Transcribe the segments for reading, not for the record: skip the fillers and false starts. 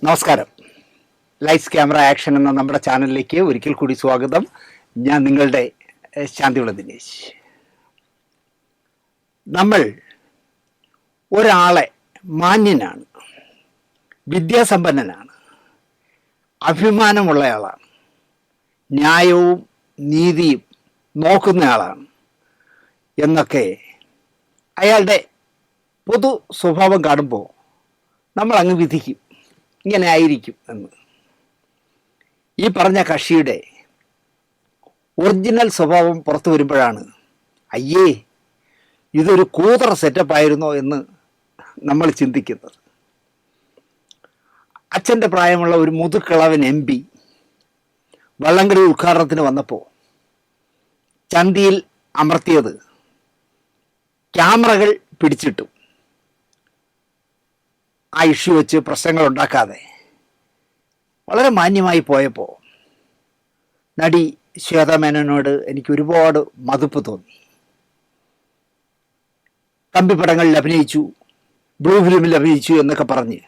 നമസ്കാരം. Lights camera action എന്ന നമ്മുടെ ചാനലിലേക്ക് ഒരിക്കൽ കൂടി സ്വാഗതം. ഞാൻ നിങ്ങളുടെ ശാന്തിവിള ദിനേശ്. നമ്മൾ ഒരാളെ മാന്യനാണ്, വിദ്യാസമ്പന്നനാണ്, അഭിമാനമുള്ളയാളാണ്, ന്യായവും നീതിയും നോക്കുന്നയാളാണ് എന്നൊക്കെ അയാളുടെ പൊതു സ്വഭാവം കാണുമ്പോൾ നമ്മൾ അങ്ങ് വിധിക്കും, ഇങ്ങനെ ആയിരിക്കും എന്ന്. ഈ പറഞ്ഞ കക്ഷിയുടെ ഒറിജിനൽ സ്വഭാവം പുറത്തു വരുമ്പോഴാണ് അയ്യേ ഇതൊരു കൂതറ സെറ്റപ്പായിരുന്നോ എന്ന് നമ്മൾ ചിന്തിക്കുന്നത്. അച്ഛൻ്റെ പ്രായമുള്ള ഒരു മുതുക്കിളവൻ MP വള്ളംകളി ഉദ്ഘാടനത്തിന് വന്നപ്പോൾ ചന്തിയിൽ അമർത്തിയത് ക്യാമറകൾ പിടിച്ചിട്ടു ആ ഇഷ്യൂ വെച്ച് പ്രശ്നങ്ങൾ ഉണ്ടാക്കാതെ വളരെ മാന്യമായി പോയപ്പോൾ നടി ശ്വേതാ മേനോനോട് എനിക്ക് ഒരുപാട് മതിപ്പ് തോന്നി. കമ്പിപ്പടങ്ങളിൽ അഭിനയിച്ചു, ബ്ലൂ ഫിലിമിൽ അഭിനയിച്ചു എന്നൊക്കെ പറഞ്ഞ്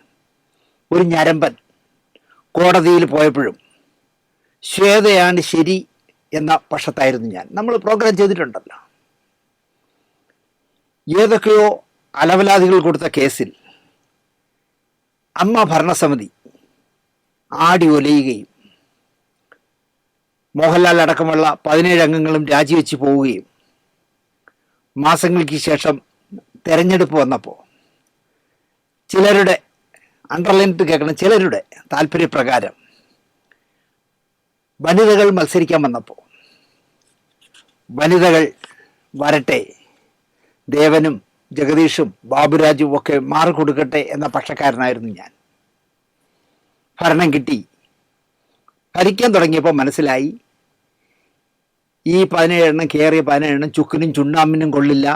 ഒരു ഞരമ്പൻ കോടതിയിൽ പോയപ്പോഴും ശ്വേതയാണ് ശരി എന്ന പക്ഷത്തായിരുന്നു ഞാൻ. നമ്മൾ പ്രോഗ്രാം ചെയ്തിട്ടുണ്ടല്ലോ. ഏതൊക്കെയോ അലവലാദികൾ കൊടുത്ത കേസിൽ അമ്മ ഭരണസമിതി ആടി ഒലയുകയും മോഹൻലാൽ അടക്കമുള്ള 17 അംഗങ്ങളും രാജിവെച്ച് പോവുകയും മാസങ്ങൾക്ക് ശേഷം തെരഞ്ഞെടുപ്പ് വന്നപ്പോൾ ചിലരുടെ അണ്ടർലൈനിട്ട് കേൾക്കണം, ചിലരുടെ താല്പര്യപ്രകാരം വനിതകൾ മത്സരിക്കാൻ വന്നപ്പോൾ വനിതകൾ വരട്ടെ, ദേവനും ജഗദീഷും ബാബുരാജും ഒക്കെ മാറിക്കൊടുക്കട്ടെ എന്ന പക്ഷക്കാരനായിരുന്നു ഞാൻ. ഭരണം കിട്ടി. ഭരിക്കാൻ തുടങ്ങിയപ്പോൾ മനസ്സിലായി ഈ 17 എണ്ണം കയറിയ 17 എണ്ണം ചുക്കിനും ചുണ്ണാമ്പിനും കൊള്ളില്ല,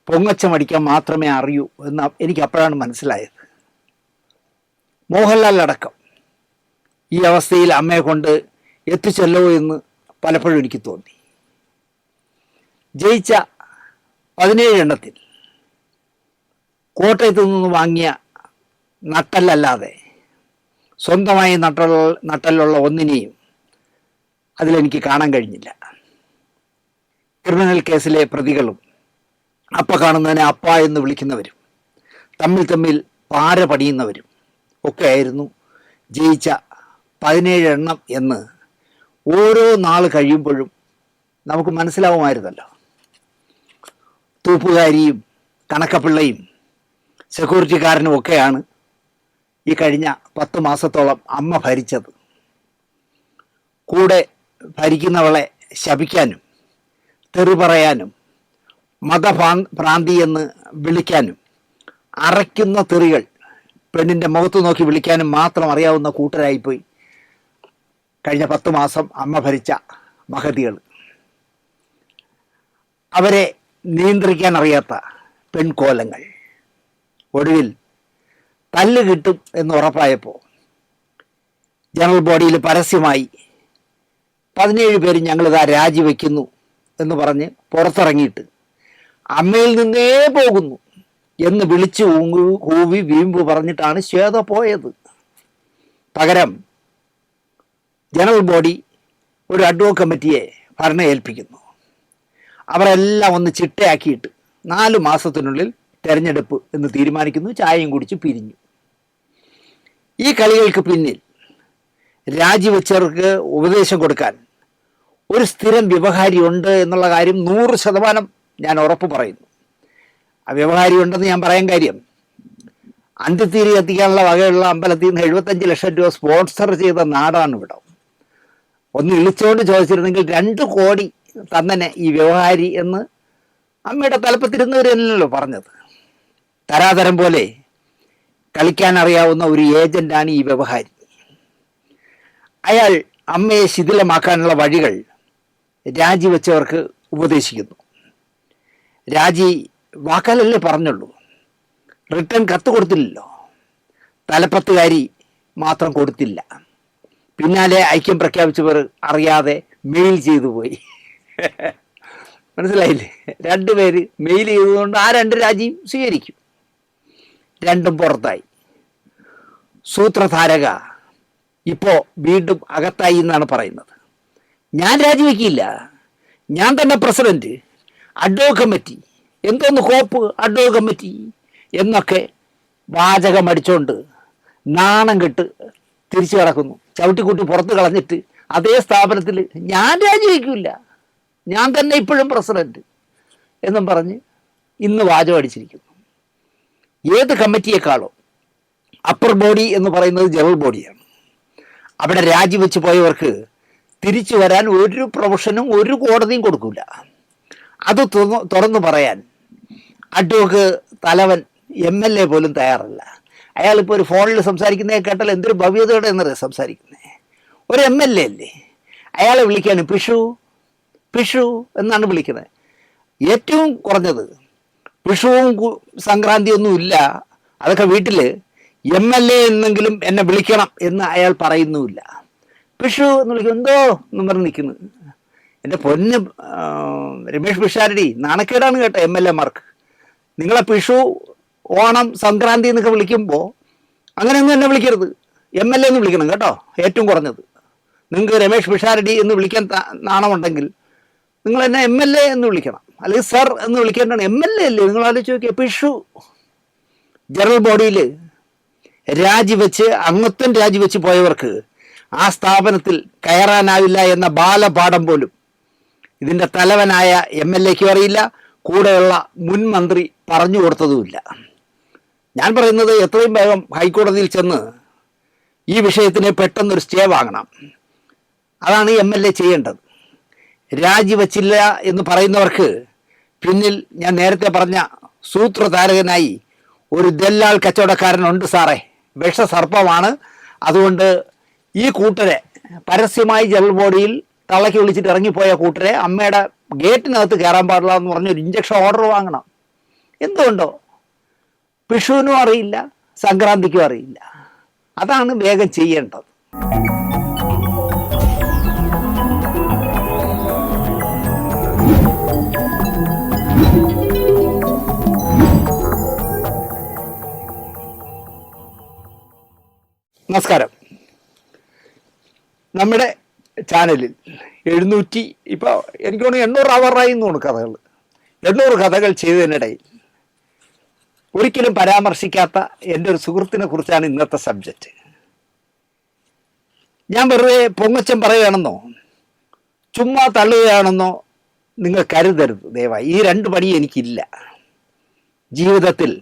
പൊങ്ങച്ചമടിക്കാൻ മാത്രമേ അറിയൂ എന്ന് എനിക്ക് അപ്പോഴാണ് മനസ്സിലായത്. മോഹൻലാൽ അടക്കം ഈ അവസ്ഥയിൽ അമ്മയെ കൊണ്ട് എത്തിച്ചല്ലോ എന്ന് പലപ്പോഴും എനിക്ക് തോന്നി. ജയിച്ച 17 എണ്ണത്തിൽ കോട്ടയത്ത് നിന്ന് വാങ്ങിയ നട്ടല്ലല്ലാതെ സ്വന്തമായി നട്ടലുള്ള ഒന്നിനെയും അതിലെനിക്ക് കാണാൻ കഴിഞ്ഞില്ല. ക്രിമിനൽ കേസിലെ പ്രതികളും അപ്പ കാണുന്നതിനെ അപ്പ എന്ന് വിളിക്കുന്നവരും തമ്മിൽ പാര പണിയുന്നവരും ഒക്കെ ആയിരുന്നു ജയിച്ച 17 എണ്ണം എന്ന് ഓരോ നാൾ കഴിയുമ്പോഴും നമുക്ക് മനസ്സിലാവുമായിരുന്നല്ലോ. തൂപ്പുകാരിയും കണക്കപ്പിള്ളയും സെക്യൂരിറ്റിക്കാരനും ഒക്കെയാണ് ഈ കഴിഞ്ഞ 10 മാസത്തോളം അമ്മ ഭരിച്ചത്. കൂടെ ഭരിക്കുന്നവളെ ശപിക്കാനും തെറി പറയാനും മതഭ്രാന്തി എന്ന് വിളിക്കാനും അറയ്ക്കുന്ന തെറികൾ പെണ്ണിൻ്റെ മുഖത്ത് നോക്കി വിളിക്കാനും മാത്രം അറിയാവുന്ന കൂട്ടരായിപ്പോയി കഴിഞ്ഞ 10 മാസം അമ്മ ഭരിച്ച മഹതികൾ. അവരെ നിയന്ത്രിക്കാൻ അറിയാത്ത പെൺകോലങ്ങൾ. ഒടുവിൽ തല്ല് കിട്ടും എന്ന് ഉറപ്പായപ്പോൾ ജനറൽ ബോഡിയിൽ പരസ്യമായി 17 പേര് ഞങ്ങളിതാ രാജിവെക്കുന്നു എന്ന് പറഞ്ഞ് പുറത്തിറങ്ങിയിട്ട് അമ്മയിൽ നിന്നേ പോകുന്നു എന്ന് വിളിച്ചു കൂവി വീമ്പ് പറഞ്ഞിട്ടാണ് ശ്വേത പോയത്. പകരം ജനറൽ ബോഡി ഒരു അഡ്വോ കമ്മിറ്റിയെ ഭരണം ഏൽപ്പിക്കുന്നു. അവരെല്ലാം ഒന്ന് ചിട്ടയാക്കിയിട്ട് 4 മാസത്തിനുള്ളിൽ തെരഞ്ഞെടുപ്പ് എന്ന് തീരുമാനിക്കുന്നു. ചായയും കുടിച്ച് പിരിഞ്ഞു. ഈ കളികൾക്ക് പിന്നിൽ രാജിവെച്ചവർക്ക് ഉപദേശം കൊടുക്കാൻ ഒരു സ്ഥിരം വ്യവഹാരി ഉണ്ട് എന്നുള്ള കാര്യം 100% ഞാൻ ഉറപ്പ് പറയുന്നു. ആ വ്യവഹാരി ഉണ്ടെന്ന് ഞാൻ പറയാൻ കാര്യം, അന്ത്യത്തീരി എത്തിക്കാനുള്ള വകയുള്ള അമ്പലത്തിൽ നിന്ന് 75 ലക്ഷം രൂപ സ്പോൺസർ ചെയ്ത നാടാണ് ഇവിടെ. ഒന്ന് ഇളിച്ചുകൊണ്ട് ചോദിച്ചിരുന്നെങ്കിൽ 2 കോടി തന്നെ ഈ വ്യവഹാരി എന്ന് അമ്മയുടെ തലപ്പത്തിരുന്നവരല്ലോ പറഞ്ഞത്. തരാതരം പോലെ കളിക്കാൻ അറിയാവുന്ന ഒരു ഏജന്റാണ് ഈ വ്യവഹാരി. അയാൾ അമ്മയെ ശിഥിലമാക്കാനുള്ള വഴികൾ രാജിവെച്ചവർക്ക് ഉപദേശിക്കുന്നു. രാജി വാക്കാലല്ലേ പറഞ്ഞുള്ളൂ, റിട്ടേൺ കത്ത് കൊടുത്തില്ലല്ലോ. തലപ്പത്തുകാരി മാത്രം കൊടുത്തില്ല. പിന്നാലെ ഐക്യം പ്രഖ്യാപിച്ചവർ അറിയാതെ മെയിൽ ചെയ്തു പോയി. മനസ്സിലായില്ലേ? 2 പേര് മെയിൽ ചെയ്തതുകൊണ്ട് ആ 2 രാജിയും സ്വീകരിക്കും. 2ഉം പുറത്തായി. സൂത്രധാരക ഇപ്പോൾ വീണ്ടും അകത്തായി എന്നാണ് പറയുന്നത്. ഞാൻ രാജിവെക്കില്ല, ഞാൻ തന്നെ പ്രസിഡന്റ്, അഡ്വോ കമ്മിറ്റി, എന്തോന്ന് കോപ്പ് അഡ്വോ കമ്മിറ്റി എന്നൊക്കെ വാചകം അടിച്ചുകൊണ്ട് നാണം കെട്ട് തിരിച്ചു കിടക്കുന്നു. ചവിട്ടിക്കൂട്ടി പുറത്ത് കളഞ്ഞിട്ട് അതേ സ്ഥാപനത്തിൽ ഞാൻ രാജിവെക്കില്ല, ഞാൻ തന്നെ ഇപ്പോഴും പ്രസിഡന്റ് എന്നും പറഞ്ഞ് ഇന്ന് വാചകം അടിച്ചിരിക്കുന്നു. ഏത് കമ്മിറ്റിയേക്കാളോ അപ്പർ ബോഡി എന്ന് പറയുന്നത് ജനറൽ ബോഡിയാണ്. അവിടെ രാജിവെച്ച് പോയവർക്ക് തിരിച്ചു വരാൻ ഒരു പ്രൊഫഷനും ഒരു കോടതിയും കൊടുക്കില്ല. അത് തുറന്നു പറയാൻ അഡ്വക്കേറ്റ് തലവൻ MLA പോലും തയ്യാറല്ല. അയാളിപ്പോൾ ഒരു ഫോണിൽ സംസാരിക്കുന്നതിനെ കേട്ടാൽ എന്തൊരു ഭവ്യതയോടെ എന്നറിയാം സംസാരിക്കുന്നത്. ഒരു MLA അല്ലേ, അയാളെ വിളിക്കുകയാണ് പിഷു പിഷു എന്നാണ് വിളിക്കുന്നത്. ഏറ്റവും കുറഞ്ഞത് വിഷുവും സംക്രാന്തിയൊന്നും ഇല്ല, അതൊക്കെ വീട്ടിൽ MLA എന്നെങ്കിലും എന്നെ വിളിക്കണം എന്ന് അയാൾ പറയുന്നുമില്ല. പിഷു എന്ന് വിളിക്കും, എന്തോ എന്ന് പറഞ്ഞ് നിൽക്കുന്നു. എൻ്റെ പൊന്ന് രമേഷ് പിഷാരടി, നാണക്കേടാണ് കേട്ടോ MLA മാർക്ക്. നിങ്ങളെ പിഷു, ഓണം, സംക്രാന്തി എന്നൊക്കെ വിളിക്കുമ്പോൾ അങ്ങനെയൊന്നും എന്നെ വിളിക്കരുത്, MLA എന്ന് വിളിക്കണം കേട്ടോ. ഏറ്റവും കുറഞ്ഞത് നിങ്ങൾക്ക് രമേഷ് പിഷാരടി എന്ന് വിളിക്കാൻ നാണമുണ്ടെങ്കിൽ നിങ്ങൾ എന്നെ MLA എന്ന് വിളിക്കണം, അല്ലെങ്കിൽ സർ എന്ന് വിളിക്കേണ്ടതാണ്. MLA അല്ലേ, നിങ്ങൾ ആലോചിച്ച് നോക്കിയാൽ. പിഷു ജനറൽ ബോഡിയിൽ രാജിവെച്ച് അംഗത്വം രാജിവെച്ച് പോയവർക്ക് ആ സ്ഥാപനത്തിൽ കയറാനാവില്ല എന്ന ബാലപാഠം പോലും ഇതിൻ്റെ തലവനായ MLA-ക്കും അറിയില്ല, കൂടെയുള്ള മുൻ മന്ത്രി പറഞ്ഞു കൊടുത്തതുമില്ല. ഞാൻ പറയുന്നത് എത്രയും വേഗം ഹൈക്കോടതിയിൽ ചെന്ന് ഈ വിഷയത്തിന് പെട്ടെന്നൊരു സ്റ്റേ വാങ്ങണം. അതാണ് MLA ചെയ്യേണ്ടത്. രാജിവെച്ചില്ല എന്ന് പറയുന്നവർക്ക് പിന്നിൽ ഞാൻ നേരത്തെ പറഞ്ഞ സൂത്രധാരകനായി ഒരു ദല്ലാൾ കച്ചവടക്കാരനുണ്ട് സാറേ, വിഷസർപ്പമാണ്. അതുകൊണ്ട് ഈ കൂട്ടരെ പരസ്യമായി ജനറൽ ബോഡിയിൽ തള്ളക്കി വിളിച്ചിട്ട് ഇറങ്ങിപ്പോയ കൂട്ടരെ അമ്മയുടെ ഗേറ്റിനകത്ത് കയറാൻ പാടില്ല എന്ന് പറഞ്ഞൊരു ഇഞ്ചക്ഷൻ ഓർഡർ വാങ്ങണം. എന്തുകൊണ്ടോ വിഷുവിനും അറിയില്ല, സംക്രാന്തിക്കും അറിയില്ല. അതാണ് വേഗം ചെയ്യേണ്ടത്. നമസ്കാരം. നമ്മുടെ ചാനലിൽ 700 ഇപ്പോൾ എനിക്ക് തോന്നുന്നു 800 ആവാറായി എന്ന് തോന്നുന്നു കഥകൾ. 800 കഥകൾ ചെയ്തതിനിടയിൽ ഒരിക്കലും പരാമർശിക്കാത്ത എൻ്റെ ഒരു സുഹൃത്തിനെ കുറിച്ചാണ് ഇന്നത്തെ സബ്ജക്റ്റ്. ഞാൻ വെറുതെ പൊങ്ങച്ചം പറയുകയാണെന്നോ ചുമ്മാ തള്ളുകയാണെന്നോ നിങ്ങൾ കരുതരുത് ദയവായി. ഈ 2 പണി എനിക്കില്ല. ജീവിതത്തിൽ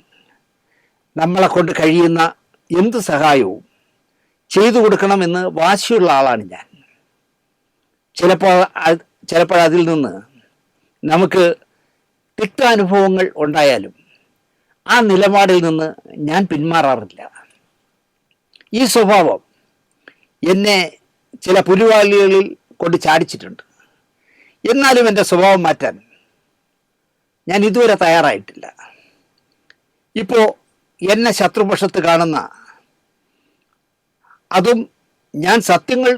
നമ്മളെ കൊണ്ട് കഴിയുന്ന എന്ത് സഹായവും ചെയ്തു കൊടുക്കണമെന്ന് വാശിയുള്ള ആളാണ് ഞാൻ. ചിലപ്പോൾ അതിൽ നിന്ന് നമുക്ക് തിക്താനുഭവങ്ങൾ ഉണ്ടായാലും ആ നിലപാടിൽ നിന്ന് ഞാൻ പിന്മാറാറില്ല. ഈ സ്വഭാവം എന്നെ ചില പുലിവാലികളിൽ കൊണ്ട് ചാടിച്ചിട്ടുണ്ട്. എന്നാലും എൻ്റെ സ്വഭാവം മാറ്റാൻ ഞാൻ ഇതുവരെ തയ്യാറായിട്ടില്ല. ഇപ്പോൾ എന്നെ ശത്രുപക്ഷത്ത് കാണുന്ന, അതും ഞാൻ സത്യങ്ങൾ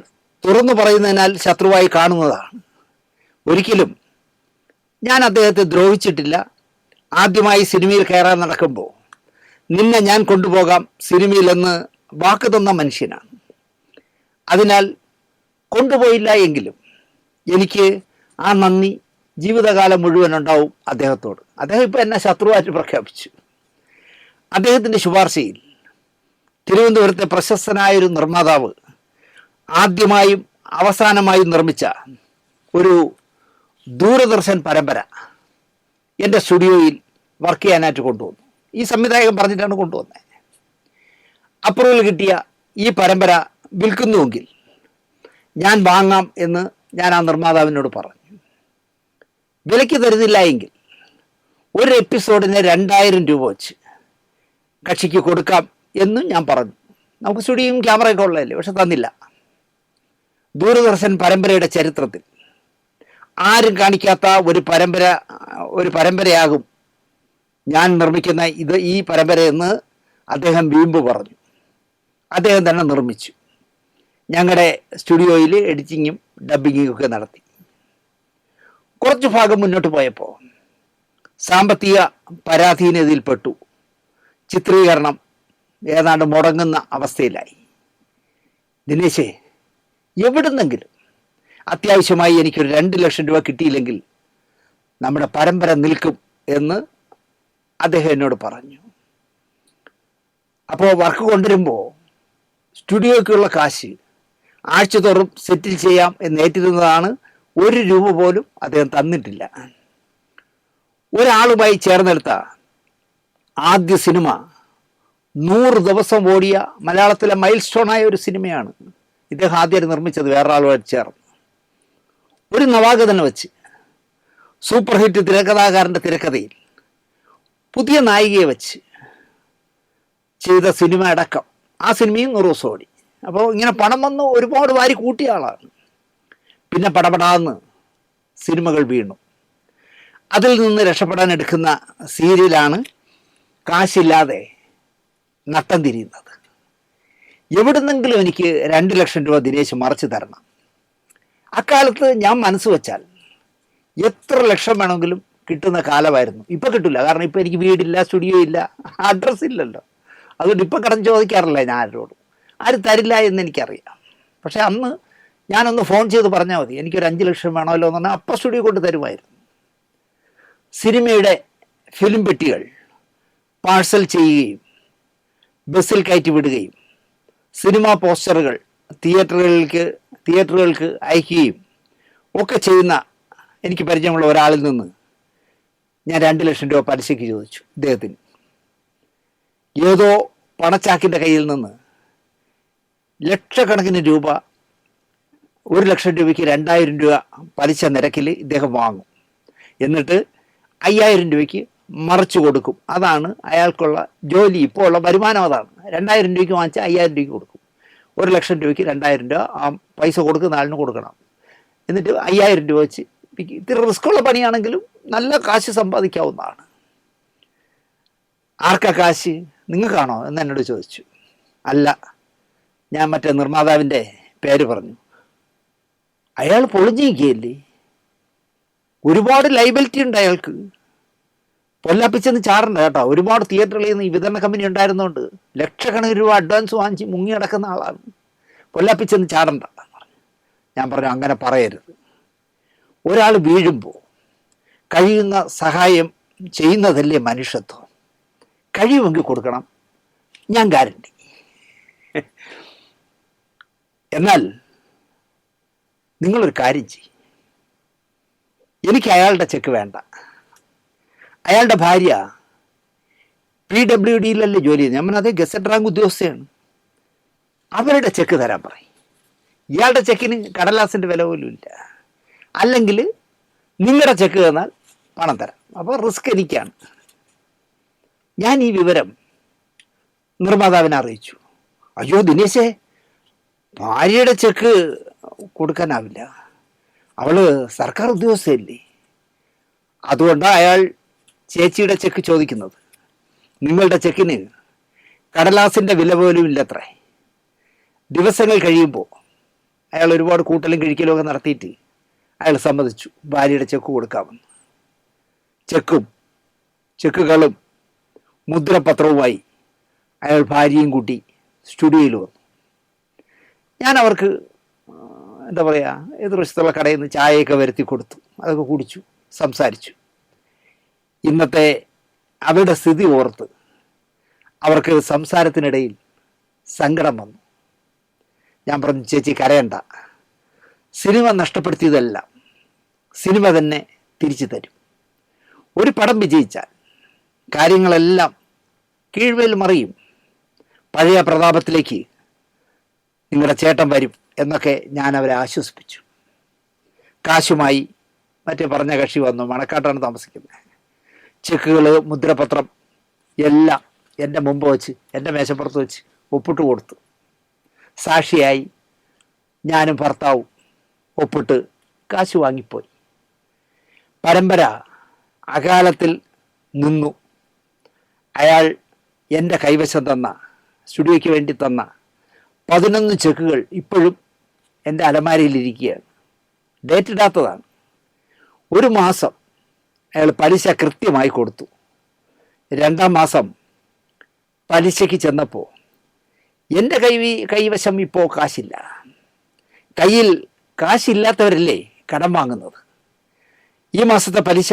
തുറന്നു പറയുന്നതിനാൽ ശത്രുവായി കാണുന്നതാണ്. ഒരിക്കലും ഞാൻ അദ്ദേഹത്തെ ദ്രോഹിച്ചിട്ടില്ല. ആദ്യമായി സിനിമയിൽ കയറാൻ നടക്കുമ്പോൾ നിന്നെ ഞാൻ കൊണ്ടുപോകാം സിനിമയിലെന്ന് വാക്ക് തന്ന മനുഷ്യനാണ്. അതിനാൽ കൊണ്ടുപോയില്ല എങ്കിലും എനിക്ക് ആ നന്ദി ജീവിതകാലം മുഴുവൻ ഉണ്ടാവും അദ്ദേഹത്തോട്. അദ്ദേഹം ഇപ്പോൾ എന്നെ ശത്രുവായിട്ട് പ്രഖ്യാപിച്ചു. അദ്ദേഹത്തിൻ്റെ ശുപാർശയിൽ തിരുവനന്തപുരത്തെ പ്രശസ്തനായൊരു നിർമ്മാതാവ് ആദ്യമായും അവസാനമായും നിർമ്മിച്ച ഒരു ദൂരദർശൻ പരമ്പര എൻ്റെ സ്റ്റുഡിയോയിൽ വർക്ക് ചെയ്യാനായിട്ട് കൊണ്ടുവന്നു. ഈ സംവിധായകൻ പറഞ്ഞിട്ടാണ് കൊണ്ടുവന്നത്. അപ്രൂവൽ കിട്ടിയ ഈ പരമ്പര വിൽക്കുന്നുവെങ്കിൽ ഞാൻ വാങ്ങാം എന്ന് ഞാൻ ആ നിർമ്മാതാവിനോട് പറഞ്ഞു. വിലയ്ക്ക് തരുന്നില്ല എങ്കിൽ ഒരു എപ്പിസോഡിന് 2000 രൂപ വെച്ച് കക്ഷിക്ക് കൊടുക്കാം എന്നും ഞാൻ പറഞ്ഞു. നമുക്ക് സ്റ്റുഡിയോയും ക്യാമറയൊക്കെ ഉള്ളതല്ലേ, പക്ഷെ തന്നില്ല. ദൂരദർശൻ പരമ്പരയുടെ ചരിത്രത്തിൽ ആരും കാണിക്കാത്ത ഒരു പരമ്പരയാകും ഞാൻ നിർമ്മിക്കുന്ന ഈ പരമ്പരയെന്ന് അദ്ദേഹം വീമ്പ് പറഞ്ഞു. അദ്ദേഹം തന്നെ നിർമ്മിച്ചു. ഞങ്ങളുടെ സ്റ്റുഡിയോയിൽ എഡിറ്റിങ്ങും ഡബ്ബിങ്ങും ഒക്കെ നടത്തി. കുറച്ച് ഭാഗം മുന്നോട്ട് പോയപ്പോൾ സാമ്പത്തിക പരാധീനതയിൽപ്പെട്ടു. ചിത്രീകരണം ഏതാണ്ട് മുടങ്ങുന്ന അവസ്ഥയിലായി. ദിനേശേ, എവിടുന്നെങ്കിലും അത്യാവശ്യമായി എനിക്കൊരു 2 ലക്ഷം രൂപ കിട്ടിയില്ലെങ്കിൽ നമ്മുടെ പരമ്പര നിൽക്കും എന്ന് അദ്ദേഹം എന്നോട് പറഞ്ഞു. അപ്പോൾ വർക്ക് കൊണ്ടുവരുമ്പോൾ സ്റ്റുഡിയോയ്ക്കുള്ള കാശ് ആഴ്ചതോറും സെറ്റിൽ ചെയ്യാം എന്നേറ്റിരുന്നതാണ്. 1 രൂപ പോലും അദ്ദേഹം തന്നിട്ടില്ല. ഒരാളുമായി ചേർന്നെടുത്ത ആദ്യ സിനിമ 100 ദിവസം ഓടിയ മലയാളത്തിലെ മൈൽ സ്റ്റോണായ ഒരു സിനിമയാണ് ഇദ്ദേഹം ആദ്യമായിട്ട് നിർമ്മിച്ചത് വേറൊരാളുമായിട്ട് ചേർന്ന്. ഒരു നവാഗതനെ വെച്ച് സൂപ്പർ ഹിറ്റ് തിരക്കഥാകാരൻ്റെ തിരക്കഥയിൽ പുതിയ നായികയെ വെച്ച് ചെയ്ത സിനിമ അടക്കം ആ സിനിമയും 100 ദിവസം ഓടി. അപ്പോൾ ഇങ്ങനെ പണം വന്ന് ഒരുപാട് വാരി കൂട്ടിയ ആളാണ്. പിന്നെ പടപടാന്ന് സിനിമകൾ വീണു. അതിൽ നിന്ന് രക്ഷപ്പെടാൻ എടുക്കുന്ന സീരിയലാണ് കാശില്ലാതെ നട്ടം തിരിയുന്നത്. എവിടുന്നെങ്കിലും എനിക്ക് 2 ലക്ഷം രൂപ ദിനേശ് മറിച്ച് തരണം. അക്കാലത്ത് ഞാൻ മനസ്സ് വെച്ചാൽ എത്ര ലക്ഷം വേണമെങ്കിലും കിട്ടുന്ന കാലമായിരുന്നു. ഇപ്പം കിട്ടില്ല. കാരണം ഇപ്പം എനിക്ക് വീടില്ല, സ്റ്റുഡിയോ ഇല്ല, അഡ്രസ്സ് ഇല്ലല്ലോ. അതുകൊണ്ട് ഇപ്പം കടം ചോദിക്കാറില്ല ഞാൻ ആരോടും. ആരും തരില്ല എന്ന് എനിക്കറിയാം. പക്ഷെ അന്ന് ഞാനൊന്ന് ഫോൺ ചെയ്ത് പറഞ്ഞാൽ മതി, എനിക്കൊരു 5 ലക്ഷം വേണമല്ലോ എന്ന് പറഞ്ഞാൽ അപ്പം സ്റ്റുഡിയോ കൊണ്ട് തരുമായിരുന്നു. സിനിമയുടെ ഫിലിം പെട്ടികൾ പാഴ്സൽ ചെയ്യുകയും ബസ്സിൽ കയറ്റി വിടുകയും സിനിമാ പോസ്റ്ററുകൾ തിയേറ്ററുകൾക്ക് അയക്കുകയും ഒക്കെ ചെയ്യുന്ന എനിക്ക് പരിചയമുള്ള ഒരാളിൽ നിന്ന് ഞാൻ 2 ലക്ഷം രൂപ പലിശയ്ക്ക് ചോദിച്ചു. ഇദ്ദേഹത്തിന് ഏതോ പണച്ചാക്കിൻ്റെ കയ്യിൽ നിന്ന് ലക്ഷക്കണക്കിന് രൂപ, 1 ലക്ഷം രൂപയ്ക്ക് 2000 രൂപ പലിശ നിരക്കിൽ ഇദ്ദേഹം വാങ്ങും. എന്നിട്ട് 5000 രൂപയ്ക്ക് മറിച്ചു കൊടുക്കും. അതാണ് അയാൾക്കുള്ള ജോലി. ഇപ്പോൾ ഉള്ള വരുമാനം അതാണ്. 2000 രൂപയ്ക്ക് വാങ്ങിച്ചാൽ 5000 രൂപയ്ക്ക് കൊടുക്കും. 1 ലക്ഷം രൂപയ്ക്ക് 2000 രൂപ ആ പൈസ കൊടുക്കുന്ന ആളിന് കൊടുക്കണം. എന്നിട്ട് 5000 രൂപ വെച്ച് ഇത്തിരി റിസ്ക്കുള്ള പണിയാണെങ്കിലും നല്ല കാശ് സമ്പാദിക്കാവുന്നതാണ്. ആർക്കാ കാശ്? നിങ്ങൾക്കാണോ എന്ന് എന്നോട് ചോദിച്ചു. അല്ല, ഞാൻ മറ്റേ നിർമ്മാതാവിൻ്റെ പേര് പറഞ്ഞു. അയാൾ പൊളിഞ്ഞിരിക്കുകയല്ലേ, ഒരുപാട് ലൈബിലിറ്റി ഉണ്ട് അയാൾക്ക്. പൊല്ലാപ്പിച്ചെന്ന് ചാറണ്ട കേട്ടോ. ഒരുപാട് തിയേറ്ററുകളിൽ നിന്ന് ഈ വിതരണ കമ്പനി ഉണ്ടായിരുന്നുകൊണ്ട് ലക്ഷക്കണക്കിന് രൂപ അഡ്വാൻസ് വാങ്ങിച്ച് മുങ്ങി നടക്കുന്ന ആളാണ്. പൊല്ലാപ്പിച്ചെന്ന് ചാടണ്ട പറഞ്ഞു. ഞാൻ പറഞ്ഞു, അങ്ങനെ പറയരുത്. ഒരാൾ വീഴുമ്പോൾ കഴിയുന്ന സഹായം ചെയ്യുന്നതല്ലേ മനുഷ്യത്വം. കഴിയുമെങ്കിൽ കൊടുക്കണം, ഞാൻ ഗ്യാരണ്ടി. എന്നാൽ നിങ്ങളൊരു കാര്യം ചെയ്യും, എനിക്ക് അയാളുടെ ചെക്ക് വേണ്ട. അയാളുടെ ഭാര്യ PWDയിലല്ലേ ജോലി ചെയ്യുന്നത്. ഞാൻ അതേ ഗസറ്റ് റാങ്ക് ഉദ്യോഗസ്ഥയാണ്. അവരുടെ ചെക്ക് തരാൻ പറയും. ഇയാളുടെ ചെക്കിന് കടലാസിൻ്റെ വില പോലും ഇല്ല. അല്ലെങ്കിൽ നിങ്ങളുടെ ചെക്ക് തന്നാൽ പണം തരാം. അപ്പോൾ റിസ്ക് എനിക്കാണ്. ഞാൻ ഈ വിവരം നിർമ്മാതാവിനെ അറിയിച്ചു. അയ്യോ ദിനേശേ, ഭാര്യയുടെ ചെക്ക് കൊടുക്കാനാവില്ല, അവള് സർക്കാർ ഉദ്യോഗസ്ഥയല്ലേ. അതുകൊണ്ട് അയാൾ ചേച്ചിയുടെ ചെക്ക് ചോദിക്കുന്നത്. നിങ്ങളുടെ ചെക്കിന് കടലാസിൻ്റെ വില പോലും ഇല്ലത്രേ. ദിവസങ്ങൾ കഴിയുമ്പോൾ അയാൾ ഒരുപാട് കൂട്ടലും കഴിക്കലും ഒക്കെ നടത്തിയിട്ട് അയാൾ സമ്മതിച്ചു ഭാര്യയുടെ ചെക്ക് കൊടുക്കാമെന്ന്. ചെക്കുകളും മുദ്രപത്രവുമായി അയാൾ ഭാര്യയും കൂട്ടി സ്റ്റുഡിയോയിൽ വന്നു. ഞാൻ അവർക്ക് എന്താ പറയുക, എതിർവശത്തുള്ള കടയിൽ നിന്ന് ചായയൊക്കെ വരുത്തി കൊടുത്തു. അതൊക്കെ കുടിച്ചു, സംസാരിച്ചു. ഇന്നത്തെ അവരുടെ സ്ഥിതി ഓർത്ത് അവർക്ക് സംസാരത്തിനിടയിൽ സങ്കടം വന്നു. ഞാൻ പറഞ്ഞു, ചേച്ചി കരയണ്ട, സിനിമ നഷ്ടപ്പെടുത്തിയതല്ല, സിനിമ തന്നെ തിരിച്ചു തരും. ഒരു പടം വിജയിച്ചാൽ കാര്യങ്ങളെല്ലാം കീഴ്വേൽ മറിയും, പഴയ പ്രതാപത്തിലേക്ക് നിങ്ങളുടെ ചേട്ടൻ വരും എന്നൊക്കെ ഞാൻ അവരെ ആശ്വസിപ്പിച്ചു. കാശുമായി മറ്റേ പറഞ്ഞ കക്ഷി വന്നു. മണക്കാട്ടാണ് താമസിക്കുന്നത്. ചെക്കുകൾ, മുദ്രപത്രം എല്ലാം എൻ്റെ മുമ്പ് വെച്ച്, എൻ്റെ മേശപ്പുറത്ത് വെച്ച് ഒപ്പിട്ട് കൊടുത്തു. സാക്ഷിയായി ഞാനും ഭർത്താവും ഒപ്പിട്ട് കാശ് വാങ്ങിപ്പോയി. പരമ്പര അകാലത്തിൽ നിന്നു. അയാൾ എൻ്റെ കൈവശം തന്ന, സ്റ്റുഡിയോയ്ക്ക് വേണ്ടി തന്ന 11 ചെക്കുകൾ ഇപ്പോഴും എൻ്റെ അലമാരയിലിരിക്കുകയാണ്. ഡേറ്റ് ഇടാത്തതാണ്. 1 മാസം അയാൾ പലിശ കൃത്യമായി കൊടുത്തു. 2-ാം മാസം പലിശയ്ക്ക് ചെന്നപ്പോൾ എൻ്റെ കൈവശം ഇപ്പോൾ കാശില്ല. കയ്യിൽ കാശില്ലാത്തവരല്ലേ കടം വാങ്ങുന്നത്. ഈ മാസത്തെ പലിശ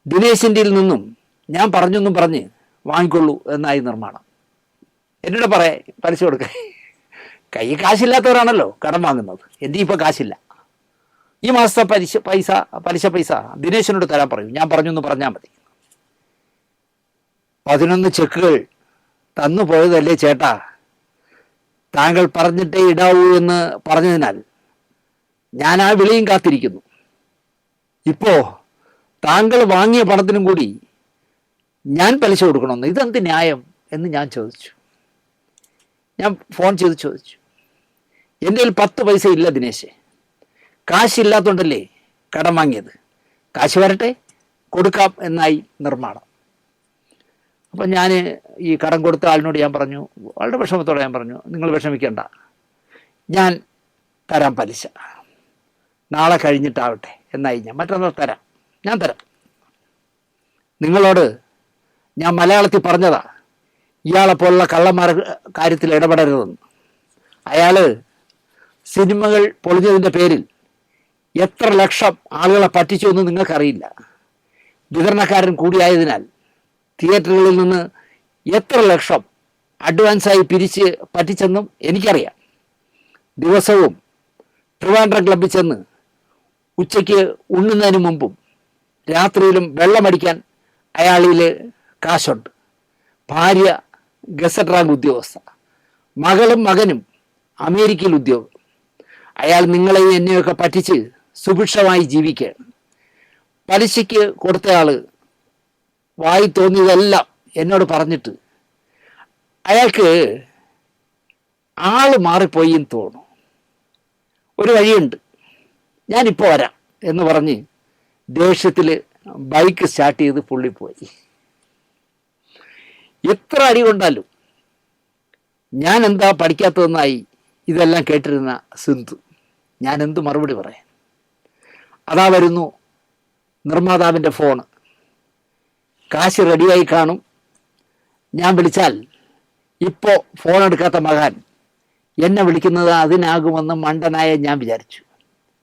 ദിനേശിൻ്റെ നിന്നും ഞാൻ പറഞ്ഞൊന്നും പറഞ്ഞ് വാങ്ങിക്കൊള്ളൂ എന്നായി നിർമ്മാണം. എന്നോട് പലിശ കൊടുക്കാൻ. കൈ കാശില്ലാത്തവരാണല്ലോ കടം വാങ്ങുന്നത്. എൻ്റെ ഇപ്പോൾ കാശില്ല. ഈ മാസത്തെ പലിശ പൈസ ദിനേശിനോട് തരാൻ പറയൂ, ഞാൻ പറഞ്ഞൊന്ന് പറഞ്ഞാൽ മതി. 11 ചെക്കുകൾ തന്നു പോയതല്ലേ ചേട്ടാ, താങ്കൾ പറഞ്ഞിട്ടേ ഇടാവൂ എന്ന് പറഞ്ഞതിനാൽ ഞാൻ ആ വിളിയും കാത്തിരിക്കുന്നു. ഇപ്പോ താങ്കൾ വാങ്ങിയ പണത്തിനും കൂടി ഞാൻ പലിശ കൊടുക്കണമെന്ന് ഇതെന്ത് ന്യായം എന്ന് ഞാൻ ചോദിച്ചു. ഞാൻ ഫോൺ ചെയ്ത് ചോദിച്ചു. എൻ്റെ കയ്യിൽ 10 പൈസ ഇല്ല ദിനേശേ, കാശില്ലാത്തതുകൊണ്ടല്ലേ കടം വാങ്ങിയത്, കാശ് വരട്ടെ കൊടുക്കാം എന്നായി നിർമ്മാണം. അപ്പം ഞാൻ ഈ കടം കൊടുത്ത ആളിനോട് ഞാൻ പറഞ്ഞു, വളരെ വിഷമത്തോടെ ഞാൻ പറഞ്ഞു, നിങ്ങൾ വിഷമിക്കേണ്ട, ഞാൻ തരാം പലിശ, നാളെ കഴിഞ്ഞിട്ടാവട്ടെ എന്നായി. ഞാൻ മറ്റന്നാൾ തരാം, ഞാൻ തരാം. നിങ്ങളോട് ഞാൻ മലയാളത്തിൽ പറഞ്ഞതാ ഇയാളെപ്പോലുള്ള കള്ളന്മാരുടെ കാര്യത്തിൽ ഇടപെടരുതെന്ന്. അയാൾ സിനിമകൾ പൊളിഞ്ഞതിൻ്റെ പേരിൽ എത്ര ലക്ഷം ആളുകളെ പറ്റിച്ചു എന്ന് നിങ്ങൾക്കറിയില്ല. വിതരണക്കാരൻ കൂടിയായതിനാൽ തിയേറ്ററുകളിൽ നിന്ന് എത്ര ലക്ഷം അഡ്വാൻസായി പിരിച്ച് പറ്റിച്ചെന്നും എനിക്കറിയാം. ദിവസവും ട്രിവാൻഡ്രം ക്ലബ്ബിൽ ചെന്ന് ഉച്ചയ്ക്ക് ഉണ്ണുന്നതിന് മുമ്പും രാത്രിയിലും വെള്ളമടിക്കാൻ അയാളിൽ കാശുണ്ട്. ഭാര്യ ഗസറ്റ് റാങ്ക് ഉദ്യോഗസ്ഥ, മകളും മകനും അമേരിക്കയിൽ ഉദ്യോഗം. അയാൾ നിങ്ങളെയും എന്നെയൊക്കെ പറ്റിച്ച് സുഭിക്ഷമായി ജീവിക്കുകയാണ്. പലിശയ്ക്ക് കൊടുത്തയാൾ വായി തോന്നിയതെല്ലാം എന്നോട് പറഞ്ഞിട്ട് അയാൾക്ക് ആള് മാറിപ്പോയി എന്ന് തോന്നുന്നു. ഒരു വഴിയുണ്ട്, ഞാനിപ്പോൾ വരാം എന്ന് പറഞ്ഞ് ദേഷ്യത്തിൽ ബൈക്ക് സ്റ്റാർട്ട് ചെയ്ത് പുള്ളിപ്പോയി. എത്ര അടി കൊണ്ടാലും ഞാൻ എന്താ പഠിക്കാത്തതെന്നായി ഇതെല്ലാം കേട്ടിരുന്ന സിന്ധു. ഞാൻ എന്ത് മറുപടി പറയാൻ? അതാ വരുന്നു നിർമ്മാതാവിൻ്റെ ഫോണ്. കാശ് റെഡിയായി കാണും. ഞാൻ വിളിച്ചാൽ ഇപ്പോൾ ഫോൺ എടുക്കാത്ത മകാൻ എന്നെ വിളിക്കുന്നത് അതിനാകുമെന്ന് മണ്ടനായ ഞാൻ വിചാരിച്ചു.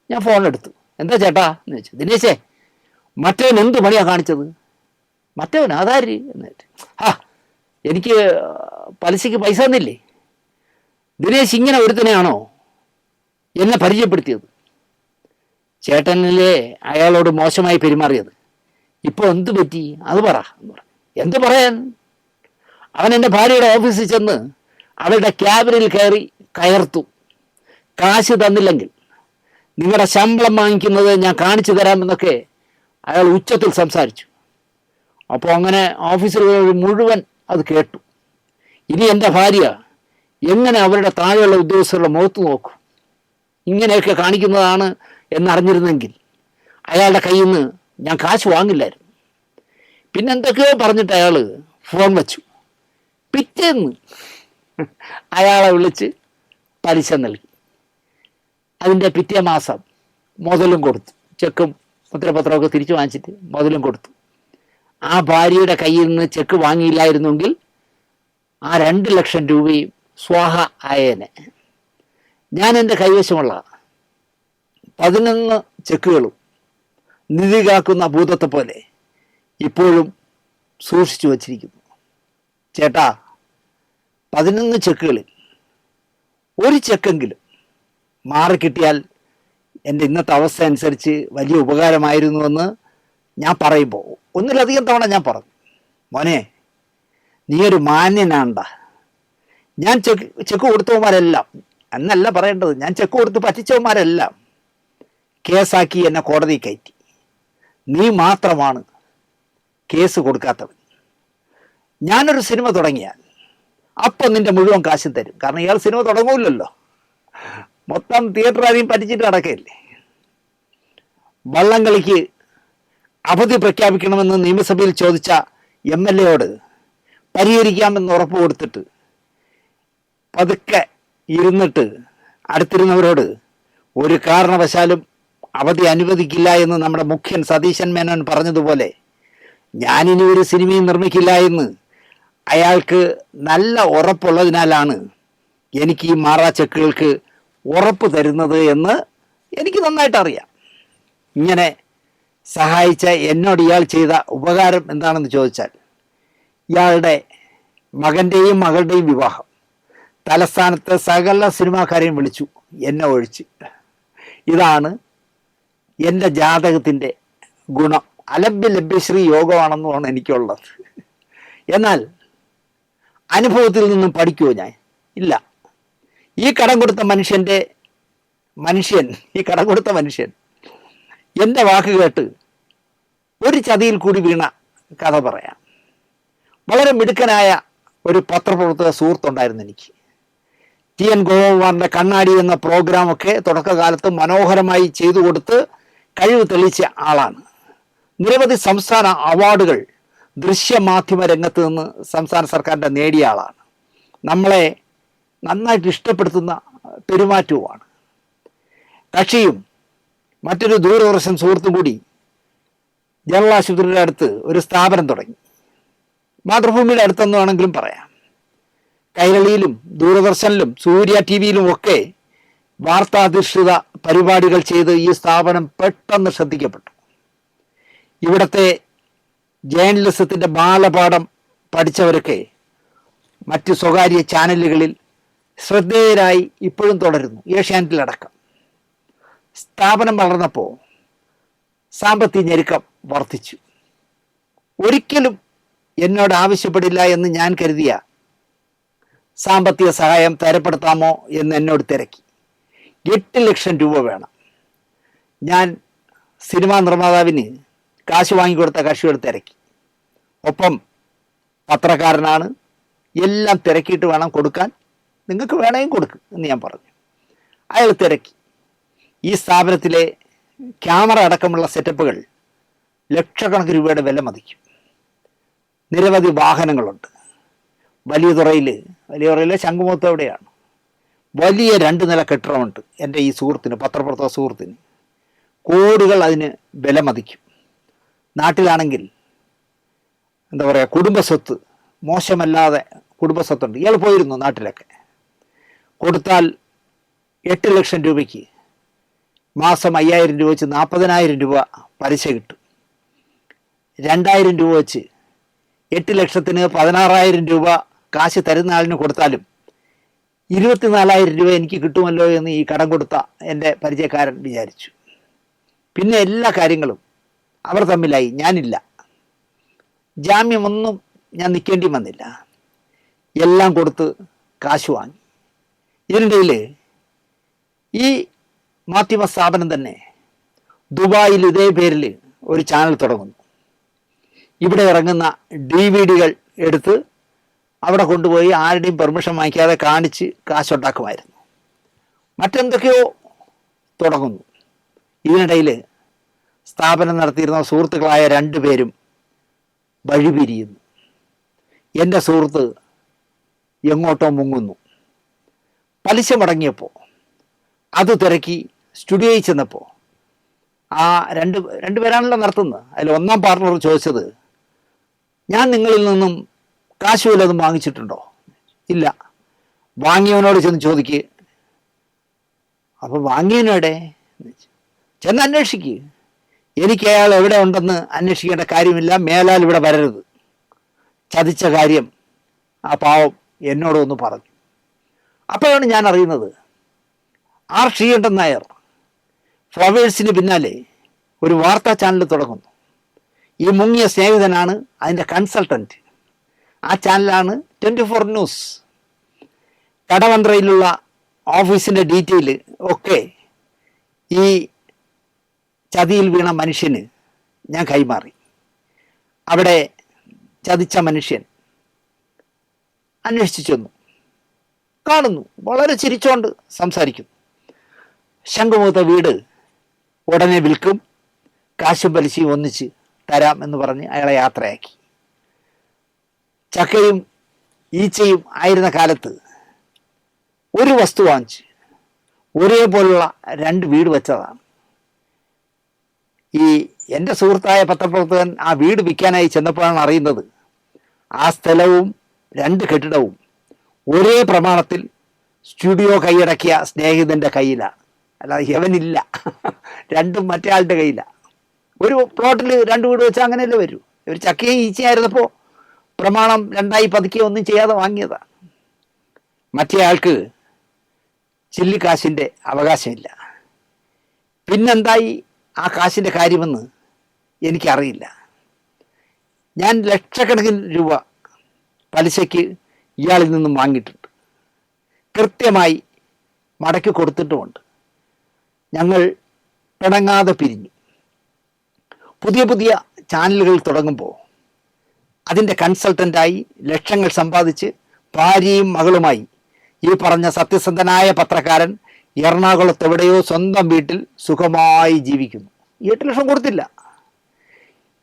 ഞാൻ ഫോൺ എടുത്തു. എന്താ ചേട്ടാ എന്ന് ചോദിച്ചു. ദിനേശേ, മറ്റവൻ എന്ത് പണിയാണ് കാണിച്ചത്? മറ്റവൻ അതാര് എന്ന് ചോദിച്ചു. എനിക്ക് പലിശയ്ക്ക് പൈസ തന്നില്ലേ? ദിനേശ് ഇങ്ങനെ ഒരുത്തനെയാണോ എന്നെ പരിചയപ്പെടുത്തിയത്? ചേട്ടനിലെ അയാളോട് മോശമായി പെരുമാറിയത് ഇപ്പോൾ എന്ത് പറ്റി അത് പറ എന്ന് പറഞ്ഞു. എന്ത് പറയാൻ? അവൻ എൻ്റെ ഭാര്യയുടെ ഓഫീസിൽ ചെന്ന് അവളുടെ ക്യാബിനിൽ കയർത്തു. കാശ് തന്നില്ലെങ്കിൽ നിങ്ങളുടെ ശമ്പളം വാങ്ങിക്കുന്നത് ഞാൻ കാണിച്ചു തരാമെന്നൊക്കെ അയാൾ ഉച്ചത്തിൽ സംസാരിച്ചു. അപ്പോൾ അങ്ങനെ ഓഫീസറുകൾ മുഴുവൻ അത് കേട്ടു. ഇനി എൻ്റെ ഭാര്യ എങ്ങനെ അവരുടെ താഴെയുള്ള ഉദ്യോഗസ്ഥരുടെ മുഖത്ത് നോക്കും? ഇങ്ങനെയൊക്കെ കാണിക്കുന്നതാണ് എന്നറിഞ്ഞിരുന്നെങ്കിൽ അയാളുടെ കയ്യിൽ നിന്ന് ഞാൻ കാശ് വാങ്ങില്ലായിരുന്നു. പിന്നെ എന്തൊക്കെയോ പറഞ്ഞിട്ട് അയാൾ ഫോൺ വച്ചു. പിറ്റേന്ന് അയാളെ വിളിച്ച് പലിശ നൽകി. അതിൻ്റെ പിറ്റേ മാസം മുതലും കൊടുത്തു. ചെക്കും മുദ്രപത്രമൊക്കെ തിരിച്ചു വാങ്ങിച്ചിട്ട് മുതലും കൊടുത്തു. ആ ഭാര്യയുടെ കയ്യിൽ നിന്ന് ചെക്ക് വാങ്ങിയില്ലായിരുന്നെങ്കിൽ ആ 2 ലക്ഷം രൂപയും സ്വാഹ ആയേനെ. ഞാൻ എൻ്റെ കൈവശമുള്ള 11 ചെക്കുകളും നിധി കാക്കുന്ന ഭൂതത്തെ പോലെ ഇപ്പോഴും സൂക്ഷിച്ചു വച്ചിരിക്കുന്നു. ചേട്ടാ, 11 ചെക്കുകളിൽ ഒരു ചെക്കെങ്കിലും മാറിക്കിട്ടിയാൽ എൻ്റെ ഇന്നത്തെ അവസ്ഥ അനുസരിച്ച് വലിയ ഉപകാരമായിരുന്നുവെന്ന് ഞാൻ പറയുമ്പോൾ ഒന്നിലധികം തവണ ഞാൻ പറഞ്ഞു. മോനെ, നീ ഒരു മാന്യനാണ്ട. ഞാൻ ചെക്ക് കൊടുത്തവന്മാരെല്ലാം, എന്നല്ല പറയേണ്ടത്, ഞാൻ ചെക്ക് കൊടുത്ത് പറ്റിച്ചവന്മാരെല്ലാം കേസാക്കി എന്നെ കോടതി കയറ്റി. നീ മാത്രമാണ് കേസ് കൊടുക്കാത്തവൻ. ഞാനൊരു സിനിമ തുടങ്ങിയാൽ അപ്പം നിൻ്റെ മുഴുവൻ കാശും തരും. കാരണം ഇയാൾ സിനിമ തുടങ്ങൂല്ലല്ലോ, മൊത്തം തിയേറ്റർ ആരെയും പറ്റിച്ചിട്ട് നടക്കുകയല്ലേ. വള്ളംകളിക്ക് അവധി പ്രഖ്യാപിക്കണമെന്ന് നിയമസഭയിൽ ചോദിച്ച MLA പരിഹരിക്കാമെന്ന് ഉറപ്പ് കൊടുത്തിട്ട് പതുക്കെ ഇരുന്നിട്ട് അടുത്തിരുന്നവരോട് ഒരു കാരണവശാലും അവധി അനുവദിക്കില്ല എന്ന് നമ്മുടെ മുഖ്യൻ സതീശൻ മേനോൻ പറഞ്ഞതുപോലെ ഞാനിനി ഒരു സിനിമയും നിർമ്മിക്കില്ല എന്ന് അയാൾക്ക് നല്ല ഉറപ്പുള്ളതിനാലാണ് എനിക്ക് ഈ മാറാ ചെക്കുകൾക്ക് ഉറപ്പ് തരുന്നത് എന്ന് എനിക്ക് നന്നായിട്ട് അറിയാം. ഇങ്ങനെ സഹായിച്ച എന്നോട് ഇയാൾ ചെയ്ത ഉപകാരം എന്താണെന്ന് ചോദിച്ചാൽ, ഇയാളുടെ മകൻ്റെയും മകളുടെയും വിവാഹം തലസ്ഥാനത്തെ സകല സിനിമാക്കാരെയും വിളിച്ചു, എന്നെ ഒഴിച്ച്. ഇതാണ് എൻ്റെ ജാതകത്തിൻ്റെ ഗുണം. അലഭ്യ ലഭ്യശ്രീ യോഗമാണെന്നുമാണ് എനിക്കുള്ളത്. എന്നാൽ അനുഭവത്തിൽ നിന്നും പഠിക്കുമോ ഞാൻ? ഇല്ല. ഈ കടം കൊടുത്ത മനുഷ്യൻ എൻ്റെ വാക്ക് കേട്ട് ഒരു ചതിയിൽ കൂടി വീണ കഥ പറയാം. വളരെ മിടുക്കനായ ഒരു പത്രപ്രവർത്തക സുഹൃത്തുണ്ടായിരുന്നു എനിക്ക്. TN ഗോപകുമാറിൻ്റെ കണ്ണാടി എന്ന പ്രോഗ്രാമൊക്കെ തുടക്കകാലത്ത് മനോഹരമായി ചെയ്തു കൊടുത്ത് കഴിവ് തെളിയിച്ച ആളാണ്. നിരവധി സംസ്ഥാന അവാർഡുകൾ ദൃശ്യമാധ്യമ രംഗത്ത് നിന്ന് സംസ്ഥാന സർക്കാരിൻ്റെ നേടിയ ആളാണ്. നമ്മളെ നന്നായിട്ട് ഇഷ്ടപ്പെടുത്തുന്ന പെരുമാറ്റവുമാണ്. കക്ഷിയും മറ്റൊരു ദൂരദർശൻ സുഹൃത്തും കൂടി ജനറൽ ആശുപത്രിയുടെ അടുത്ത് ഒരു സ്ഥാപനം തുടങ്ങി. മാതൃഭൂമിയുടെ അടുത്തെന്ന് വേണമെങ്കിലും പറയാം. കൈരളിയിലും ദൂരദർശനിലും സൂര്യ TV-യിലും ഒക്കെ വാർത്താധിഷ്ഠിത പരിപാടികൾ ചെയ്ത് ഈ സ്ഥാപനം പെട്ടെന്ന് ശ്രദ്ധിക്കപ്പെട്ടു. ഇവിടുത്തെ ജേർണലിസത്തിൻ്റെ ബാലപാഠം പഠിച്ചവരൊക്കെ മറ്റ് സ്വകാര്യ ചാനലുകളിൽ ശ്രദ്ധേയരായി ഇപ്പോഴും തുടരുന്നു, ഏഷ്യാനെറ്റിലടക്കം. സ്ഥാപനം വളർന്നപ്പോൾ സാമ്പത്തിക ഞെരുക്കം വർദ്ധിച്ചു. ഒരിക്കലും എന്നോട് ആവശ്യപ്പെടില്ല എന്ന് ഞാൻ കരുതിയ സാമ്പത്തിക സഹായം തരപ്പെടുത്താമോ എന്ന് എന്നോട് തിരക്കി. 8 ലക്ഷം രൂപ വേണം. ഞാൻ സിനിമാ നിർമ്മാതാവിന് കാശ് വാങ്ങിക്കൊടുത്ത കക്ഷിയോട് തിരക്കി. ഒപ്പം പത്രക്കാരനാണ്, എല്ലാം തിരക്കിയിട്ട് വേണം കൊടുക്കാൻ, നിങ്ങൾക്ക് വേണമെങ്കിൽ കൊടുക്കും എന്ന് ഞാൻ പറഞ്ഞു. അയാൾ തിരക്കി. ഈ സ്ഥാപനത്തിലെ ക്യാമറ അടക്കമുള്ള സെറ്റപ്പുകൾ ലക്ഷക്കണക്കിന് രൂപയുടെ വില മതിക്കും. നിരവധി വാഹനങ്ങളുണ്ട്. വലിയതുറയിലെ ശംഖുമുഖത്ത് എവിടെയാണ് വലിയ 2 നില കെട്ടിടമുണ്ട്. എൻ്റെ ഈ സുഹൃത്തിന്, പത്രപ്രവർത്തക സുഹൃത്തിന്, കോടികൾ അതിന് വില മതിക്കും. നാട്ടിലാണെങ്കിൽ എന്താ പറയുക, കുടുംബസ്വത്ത് മോശമല്ലാതെ കുടുംബസ്വത്തുണ്ട്. ഇയാൾ പോയിരുന്നു നാട്ടിലൊക്കെ. കൊടുത്താൽ 8 ലക്ഷം രൂപയ്ക്ക് മാസം 5000 രൂപ വെച്ച് 40,000 രൂപ പലിശ കിട്ടും. 2000 രൂപ വെച്ച് 8 ലക്ഷത്തിന് 16,000 രൂപ കാശ് തരുന്ന ആളിന് കൊടുത്താലും 24,000 രൂപ എനിക്ക് കിട്ടുമല്ലോ എന്ന് ഈ കടം കൊടുത്ത എൻ്റെ പരിചയക്കാരൻ വിചാരിച്ചു. പിന്നെ എല്ലാ കാര്യങ്ങളും അവർ തമ്മിലായി. ഞാനില്ല. ജാമ്യമൊന്നും ഞാൻ നിൽക്കേണ്ടി വന്നില്ല. എല്ലാം കൊടുത്ത് കാശ് വാങ്ങി. ഇതിനിടയിൽ ഈ മാധ്യമ സ്ഥാപനം തന്നെ ദുബായിൽ ഇതേ പേരിൽ ഒരു ചാനൽ തുടങ്ങുന്നു. ഇവിടെ ഇറങ്ങുന്ന DVD-കൾ എടുത്ത് അവിടെ കൊണ്ടുപോയി ആരുടെയും പെർമിഷൻ വാങ്ങിക്കാതെ കാണിച്ച് കാശുണ്ടാക്കുമായിരുന്നു. മറ്റെന്തൊക്കെയോ തുടങ്ങുന്നു. ഇതിനിടയിൽ സ്ഥാപനം നടത്തിയിരുന്ന സുഹൃത്തുക്കളായ 2 പേരും വഴിപിരിയുന്നു. എൻ്റെ സുഹൃത്ത് എങ്ങോട്ടോ മുങ്ങുന്നു. പലിശ മുടങ്ങിയപ്പോൾ അത് തിരക്കി സ്റ്റുഡിയോയിൽ ചെന്നപ്പോൾ ആ രണ്ട് പേരാണല്ലോ നടത്തുന്നത്. അതിൽ ഒന്നാം പാർട്ണർ ചോദിച്ചത്, ഞാൻ നിങ്ങളിൽ നിന്നും കാശ് വല്ലതും വാങ്ങിച്ചിട്ടുണ്ടോ? ഇല്ല. വാങ്ങിയവനോട് ചെന്ന് ചോദിക്ക്. അപ്പോൾ വാങ്ങിയവനോടെ ചെന്ന് അന്വേഷിക്ക്. എനിക്ക് അയാൾ എവിടെ ഉണ്ടെന്ന് അന്വേഷിക്കേണ്ട കാര്യമില്ല. മേലാൽ ഇവിടെ വരരുത്. ചതിച്ച കാര്യം ആ പാവം എന്നോടൊന്ന് പറഞ്ഞു. അപ്പോഴാണ് ഞാൻ അറിയുന്നത്, ആർ ശ്രീകണ്ഠൻ നായർ ഫ്ലവേഴ്സിന് പിന്നാലെ ഒരു വാർത്താ ചാനൽ തുടങ്ങുന്നു. ഈ മുങ്ങിയ സ്നേഹിതനാണ് അതിൻ്റെ കൺസൾട്ടൻറ്റ്. ആ ചാനലാണ് 24 ന്യൂസ്. കടവന്ത്രയിലുള്ള ഓഫീസിൻ്റെ ഡീറ്റെയിൽ ഒക്കെ ഈ ചതിയിൽ വീണ മനുഷ്യന് ഞാൻ കൈമാറി. അവിടെ ചതിച്ച മനുഷ്യൻ അന്വേഷിച്ചു ചെന്നു. കാണുന്നു, വളരെ ചിരിച്ചോണ്ട് സംസാരിക്കുന്നു. ശംഖുമുഖത്തെ വീട് ഉടനെ വിൽക്കും, കാശും പലിശയും ഒന്നിച്ച് തരാം എന്ന് പറഞ്ഞ് അയാളെ യാത്രയാക്കി. ചക്കയും ഈച്ചയും ആയിരുന്ന കാലത്ത് ഒരു വസ്തു വാങ്ങിച്ച് ഒരേപോലുള്ള 2 വീട് വെച്ചതാണ്. ഈ എൻ്റെ സുഹൃത്തായ പത്രപ്രവർത്തകൻ ആ വീട് വിൽക്കാനായി ചെന്നപ്പോഴാണ് അറിയുന്നത് ആ സ്ഥലവും 2 കെട്ടിടവും ഒരേ പ്രമാണത്തിൽ സ്റ്റുഡിയോ കൈയടക്കിയ സ്നേഹിതൻ്റെ കയ്യിലാണ്. അല്ലാതെ യവനില്ല, രണ്ടും മറ്റേ ആളുടെ കയ്യിലാണ്. ഒരു പ്ലോട്ടിൽ 2 വീട് വെച്ചാൽ അങ്ങനെയല്ലേ വരൂ. ഒരു ചക്കയും ഈച്ചയായിരുന്നപ്പോൾ പ്രമാണം 2ആയി പതുക്കെ ഒന്നും ചെയ്യാതെ വാങ്ങിയതാണ്. മറ്റേ ആൾക്ക് ചില്ലിക്കാശിൻ്റെ അവകാശമില്ല. പിന്നെന്തായി ആ കാശിൻ്റെ കാര്യമെന്ന് എനിക്കറിയില്ല. ഞാൻ ലക്ഷക്കണക്കിന് രൂപ പലിശയ്ക്ക് ഇയാളിൽ നിന്നും വാങ്ങിയിട്ടുണ്ട്. കൃത്യമായി മടക്കി കൊടുത്തിട്ടുമുണ്ട്. ഞങ്ങൾ പിണങ്ങാതെ പിരിഞ്ഞു. പുതിയ പുതിയ ചാനലുകൾ തുടങ്ങുമ്പോൾ അതിൻ്റെ കൺസൾട്ടൻ്റായി ലക്ഷങ്ങൾ സമ്പാദിച്ച് ഭാര്യയും മകളുമായി ഈ പറഞ്ഞ സത്യസന്ധനായ പത്രക്കാരൻ എറണാകുളത്ത് എവിടെയോ സ്വന്തം വീട്ടിൽ സുഖമായി ജീവിക്കുന്നു. 8 ലക്ഷം കൊടുത്തില്ല.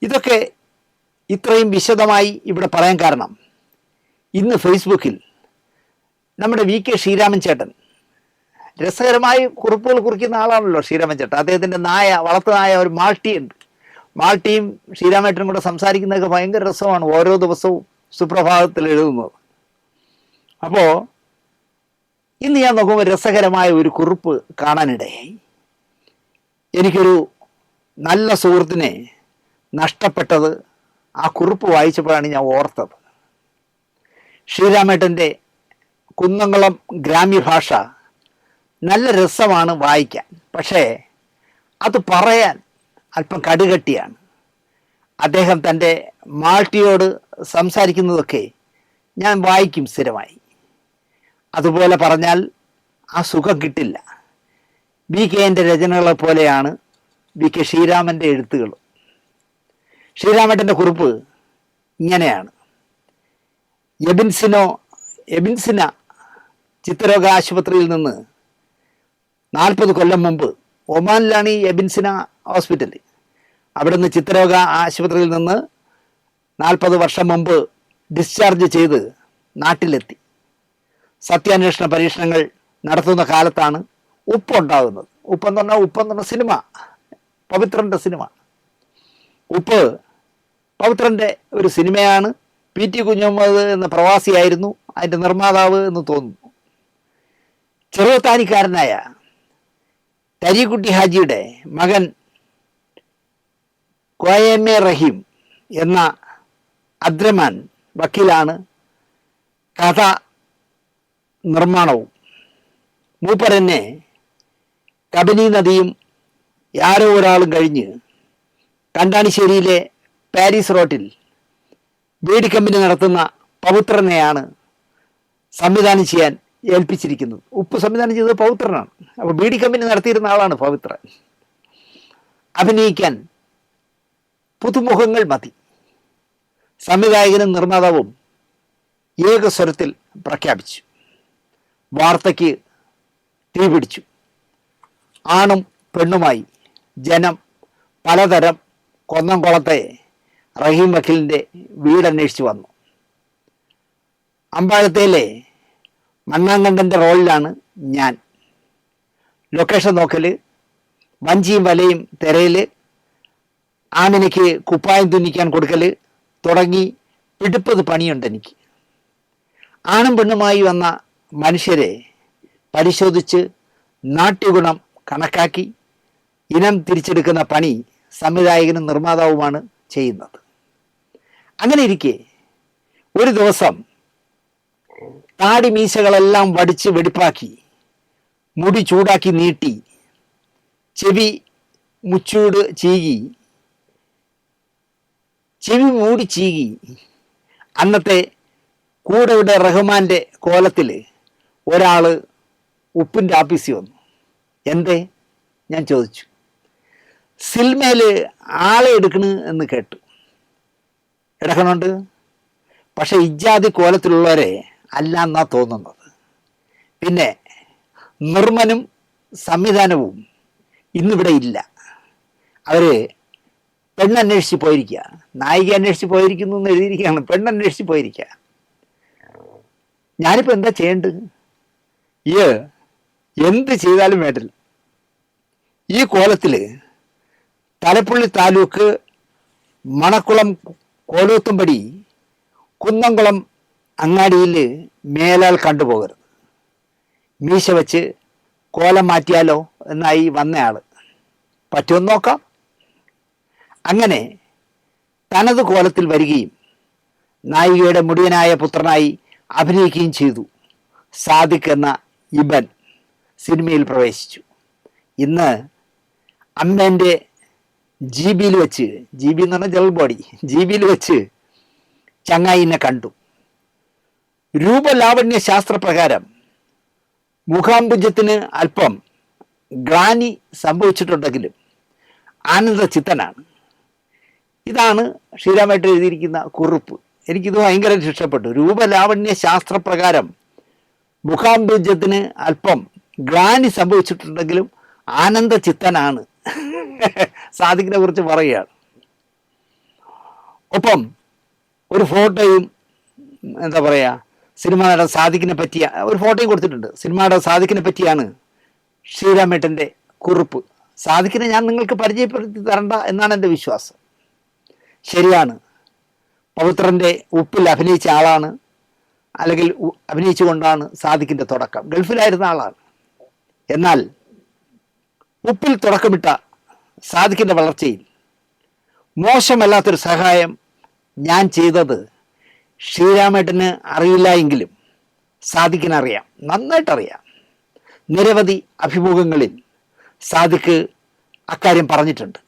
ഇതൊക്കെ ഇത്രയും വിശദമായി ഇവിടെ പറയാൻ കാരണം, ഇന്ന് ഫേസ്ബുക്കിൽ നമ്മുടെ VK ശ്രീരാമൻ ചേട്ടൻ, രസകരമായി കുറിപ്പുകൾ കുറിക്കുന്ന ആളാണല്ലോ ശ്രീരാമൻ ചേട്ടൻ. അദ്ദേഹത്തിൻ്റെ വളർത്തു നായ ഒരു മാൾട്ടിയുണ്ട്. മാൾട്ടിയും ശ്രീരാമേട്ടനും കൂടെ സംസാരിക്കുന്നതൊക്കെ ഭയങ്കര രസമാണ്. ഓരോ ദിവസവും സുപ്രഭാതത്തിൽ എഴുതുന്നത്. അപ്പോൾ ഇന്ന് ഞാൻ നോക്കുമ്പോൾ രസകരമായ ഒരു കുറിപ്പ് കാണാനിടയായി. എനിക്കൊരു നല്ല സുഹൃത്തിനെ നഷ്ടപ്പെട്ടത് ആ കുറിപ്പ് വായിച്ചപ്പോഴാണ് ഞാൻ ഓർത്തത്. ശ്രീരാമേട്ടൻ്റെ കുന്നംകുളം ഗ്രാമ്യഭാഷ നല്ല രസമാണ് വായിക്കാൻ. പക്ഷേ അത് പറയാൻ അല്പം കടുകട്ടിയാണ്. അദ്ദേഹം തൻ്റെ മാൾട്ടിയോട് സംസാരിക്കുന്നതൊക്കെ ഞാൻ വായിക്കും സ്ഥിരമായി. അതുപോലെ പറഞ്ഞാൽ ആ സുഖം കിട്ടില്ല. VK-ൻ്റെ രചനകളെ പോലെയാണ് VK ശ്രീരാമൻ്റെ എഴുത്തുകൾ. ശ്രീരാമേട്ടൻ്റെ കുറിപ്പ് ഇങ്ങനെയാണ്. എബിൻസിന ചിത്തരോഗ ആശുപത്രിയിൽ നിന്ന് 40 കൊല്ലം മുമ്പ്, ഒമാനിലാണ് ഈ എബിൻസിന ഹോസ്പിറ്റൽ, അവിടെ നിന്ന് ചിത്തരോഗ ആശുപത്രിയിൽ നിന്ന് 40 വർഷം മുമ്പ് ഡിസ്ചാർജ് ചെയ്ത് നാട്ടിലെത്തി. സത്യാന്വേഷണ പരീക്ഷണങ്ങൾ നടത്തുന്ന കാലത്താണ് ഉപ്പുണ്ടാകുന്നത്. ഉപ്പെന്ന് പറഞ്ഞാൽ സിനിമ, പവിത്രൻ്റെ സിനിമ. ഉപ്പ് പവിത്രൻ്റെ ഒരു സിനിമയാണ്. PT കുഞ്ഞമ്മദ് എന്ന പ്രവാസിയായിരുന്നു അതിൻ്റെ നിർമ്മാതാവ് എന്ന് തോന്നുന്നു. ചെറുവത്താനിക്കാരനായ തരീക്കുട്ടി ഹാജിയുടെ മകൻ കോയമെ റഹീം എന്ന അദ്രമാൻ വക്കീലാണ് കഥ നിർമ്മാണവും. മൂപ്പരെന്നെ കബനി നദിയും ആരോ ഒരാളും കഴിഞ്ഞ് കണ്ടാണിശ്ശേരിയിലെ പാരീസ് റോട്ടിൽ ബീഡി കമ്പനി നടത്തുന്ന പവിത്രനെയാണ് സംവിധാനം ചെയ്യാൻ ഏൽപ്പിച്ചിരിക്കുന്നത്. ഉപ്പ് സംവിധാനം ചെയ്തത് പവിത്രനാണ്. അപ്പോൾ ബീഡി കമ്പനി നടത്തിയിരുന്ന ആളാണ് പവിത്രൻ. അഭിനയിക്കാൻ പുതുമുഖങ്ങൾ മതി. സംവിധായകനും നിർമ്മാതാവും ഏകസ്വരത്തിൽ പ്രഖ്യാപിച്ചു. വാർത്തയ്ക്ക് തീപിടിച്ചു. ആണും പെണ്ണുമായി ജനം പലതരം കൊന്നംകുളത്തെ റഹീം വക്കീലിൻ്റെ വീടന്വേഷിച്ച് വന്നു. അമ്പാഴത്തേലെ മണ്ണാങ്കണ്ടൻ്റെ റോളിലാണ് ഞാൻ. ലൊക്കേഷൻ നോക്കൽ, വഞ്ചിയും വലയും തിരയിൽ, ആമിനയ്ക്ക് കുപ്പായം തുന്നിക്കാൻ കൊടുക്കൽ തുടങ്ങി പിടിപ്പത് പണിയുണ്ട് എനിക്ക്. ആണും പെണ്ണുമായി വന്ന മനുഷ്യരെ പരിശോധിച്ച് നാട്യഗുണം കണക്കാക്കി ഇനം തിരിച്ചെടുക്കുന്ന പണി സംവിധായകനും നിർമ്മാതാവുമാണ് ചെയ്യുന്നത്. അങ്ങനെ ഇരിക്കെ ഒരു ദിവസം താടി മീശകളെല്ലാം വടിച്ച് വെടിപ്പാക്കി, മുടി ചൂടാക്കി നീട്ടി, ചെവി മുച്ചൂട് ചീകി, ചെവി മൂടി ചീകി, അന്നത്തെ കൂടെയുടെ റഹ്മാൻ്റെ കോലത്തിൽ ഒരാൾ ഉപ്പിൻ്റെ ആഫീസിൽ വന്നു. എന്തേ ഞാൻ ചോദിച്ചു. സിൽമയിൽ ആളെ എടുക്കണ് എന്ന് കേട്ടു. എടുക്കണുണ്ട്, പക്ഷെ ഇജാതി കോലത്തിലുള്ളവരെ അല്ല എന്നാ തോന്നുന്നത്. പിന്നെ നിർമ്മനും സംവിധാനവും ഇന്നിവിടെ ഇല്ല. അവർ പെണ്ണന്വേഷിച്ച് പോയിരിക്കുക. നായിക അന്വേഷിച്ച് പോയിരിക്കുന്നു എന്ന് എഴുതിയിരിക്കുകയാണ്. പെണ്ണന്വേഷിച്ച് പോയിരിക്കുക. ഞാനിപ്പോൾ എന്താ ചെയ്യേണ്ടത്? എന്ത് ചെയ്താലും വേണ്ടില്ല. ഈ കോലത്തിൽ തലപ്പുള്ളി താലൂക്ക് മണക്കുളം കോലോത്തുംപടി കുന്നംകുളം അങ്ങാടിയിൽ മേലാൽ കണ്ടുപോകരുത്. മീശ വെച്ച് കോലം മാറ്റിയാലോ എന്നായി വന്നയാൾ. പറ്റുമെന്ന് നോക്കാം. അങ്ങനെ തനത് കോലത്തിൽ വരികയും നായികയുടെ മുടിയനായ പുത്രനായി അഭിനയിക്കുകയും ചെയ്തു. സാദിഖ് എന്ന ഇബൻ സിനിമയിൽ പ്രവേശിച്ചു. ഇന്ന് അമ്മേൻ്റെ GB വെച്ച്, GB എന്ന് പറഞ്ഞാൽ ജനറൽ ബോഡി, GB വെച്ച് ചങ്ങായിനെ കണ്ടു. രൂപലാവണ്യ ശാസ്ത്രപ്രകാരം മുഖാംബുജത്തിന് അല്പം ഗ്ലാനി സംഭവിച്ചിട്ടുണ്ടെങ്കിലും ആനന്ദചിത്തനാണ്. ഇതാണ് ശ്രീരാമേട്ടൻ എഴുതിയിരിക്കുന്ന കുറിപ്പ്. എനിക്കിത് ഭയങ്കര ഇഷ്ടപ്പെട്ടു. രൂപലാവണ്യ ശാസ്ത്രപ്രകാരം മുഖാംബുജത്തിന് അല്പം ഗ്ലാനി സംഭവിച്ചിട്ടുണ്ടെങ്കിലും ആനന്ദചിത്തനാണ് സാദിഖിനെ കുറിച്ച് പറയുകയാണ്. ഒപ്പം ഒരു ഫോട്ടോയും എന്താ പറയുക, സിനിമ നടൻ സാദിഖിനെ പറ്റിയ ഒരു ഫോട്ടോയും കൊടുത്തിട്ടുണ്ട്. സിനിമ നടൻ സാദിഖിനെ പറ്റിയാണ് ശ്രീരാമേട്ടൻ്റെ കുറിപ്പ്. സാദിഖിനെ ഞാൻ നിങ്ങൾക്ക് പരിചയപ്പെടുത്തി തരണ്ട എന്നാണ് എൻ്റെ വിശ്വാസം. ശരിയാണ്, പവിത്രൻ്റെ ഉപ്പിൽ അഭിനയിച്ച ആളാണ്, അല്ലെങ്കിൽ അഭിനയിച്ചുകൊണ്ടാണ് സാദിഖിൻ്റെ തുടക്കം. ഗൾഫിലായിരുന്ന ആളാണ്. എന്നാൽ ഉപ്പിൽ തുടക്കമിട്ട സാദിഖിൻ്റെ വളർച്ചയിൽ മോശമല്ലാത്തൊരു സഹായം ഞാൻ ചെയ്തത് ശ്രീരാമേട്ടന് അറിയില്ല എങ്കിലും സാദിഖിനറിയാം, നന്നായിട്ടറിയാം. നിരവധി അഭിമുഖങ്ങളിൽ സാദിഖ് അക്കാര്യം പറഞ്ഞിട്ടുണ്ട്.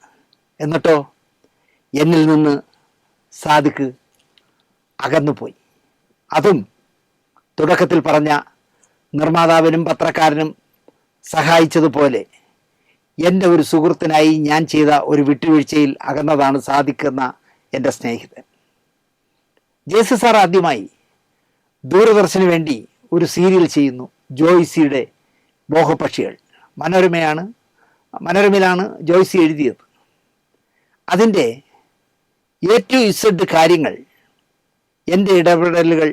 എന്നിട്ടോ എന്നിൽ നിന്ന് സാദിഖ് അകന്നുപോയി. അതും തുടക്കത്തിൽ പറഞ്ഞ നിർമ്മാതാവിനും പത്രക്കാരനും സഹായിച്ചതുപോലെ എൻ്റെ ഒരു സുഹൃത്തിനായി ഞാൻ ചെയ്ത ഒരു വിട്ടുവീഴ്ചയിൽ അകന്നതാണ് സാദിഖ് എന്ന എൻ്റെ സ്നേഹിതൻ. ജേസി സാർ ആദ്യമായി ദൂരദർശന് വേണ്ടി ഒരു സീരിയൽ ചെയ്യുന്നു. ജോയ്സിയുടെ മോഹപക്ഷികൾ. മനോരമയിലാണ് ജോയ്സി എഴുതിയത്. അതിൻ്റെ A to Z കാര്യങ്ങൾ എൻ്റെ ഇടപെടലുകൾ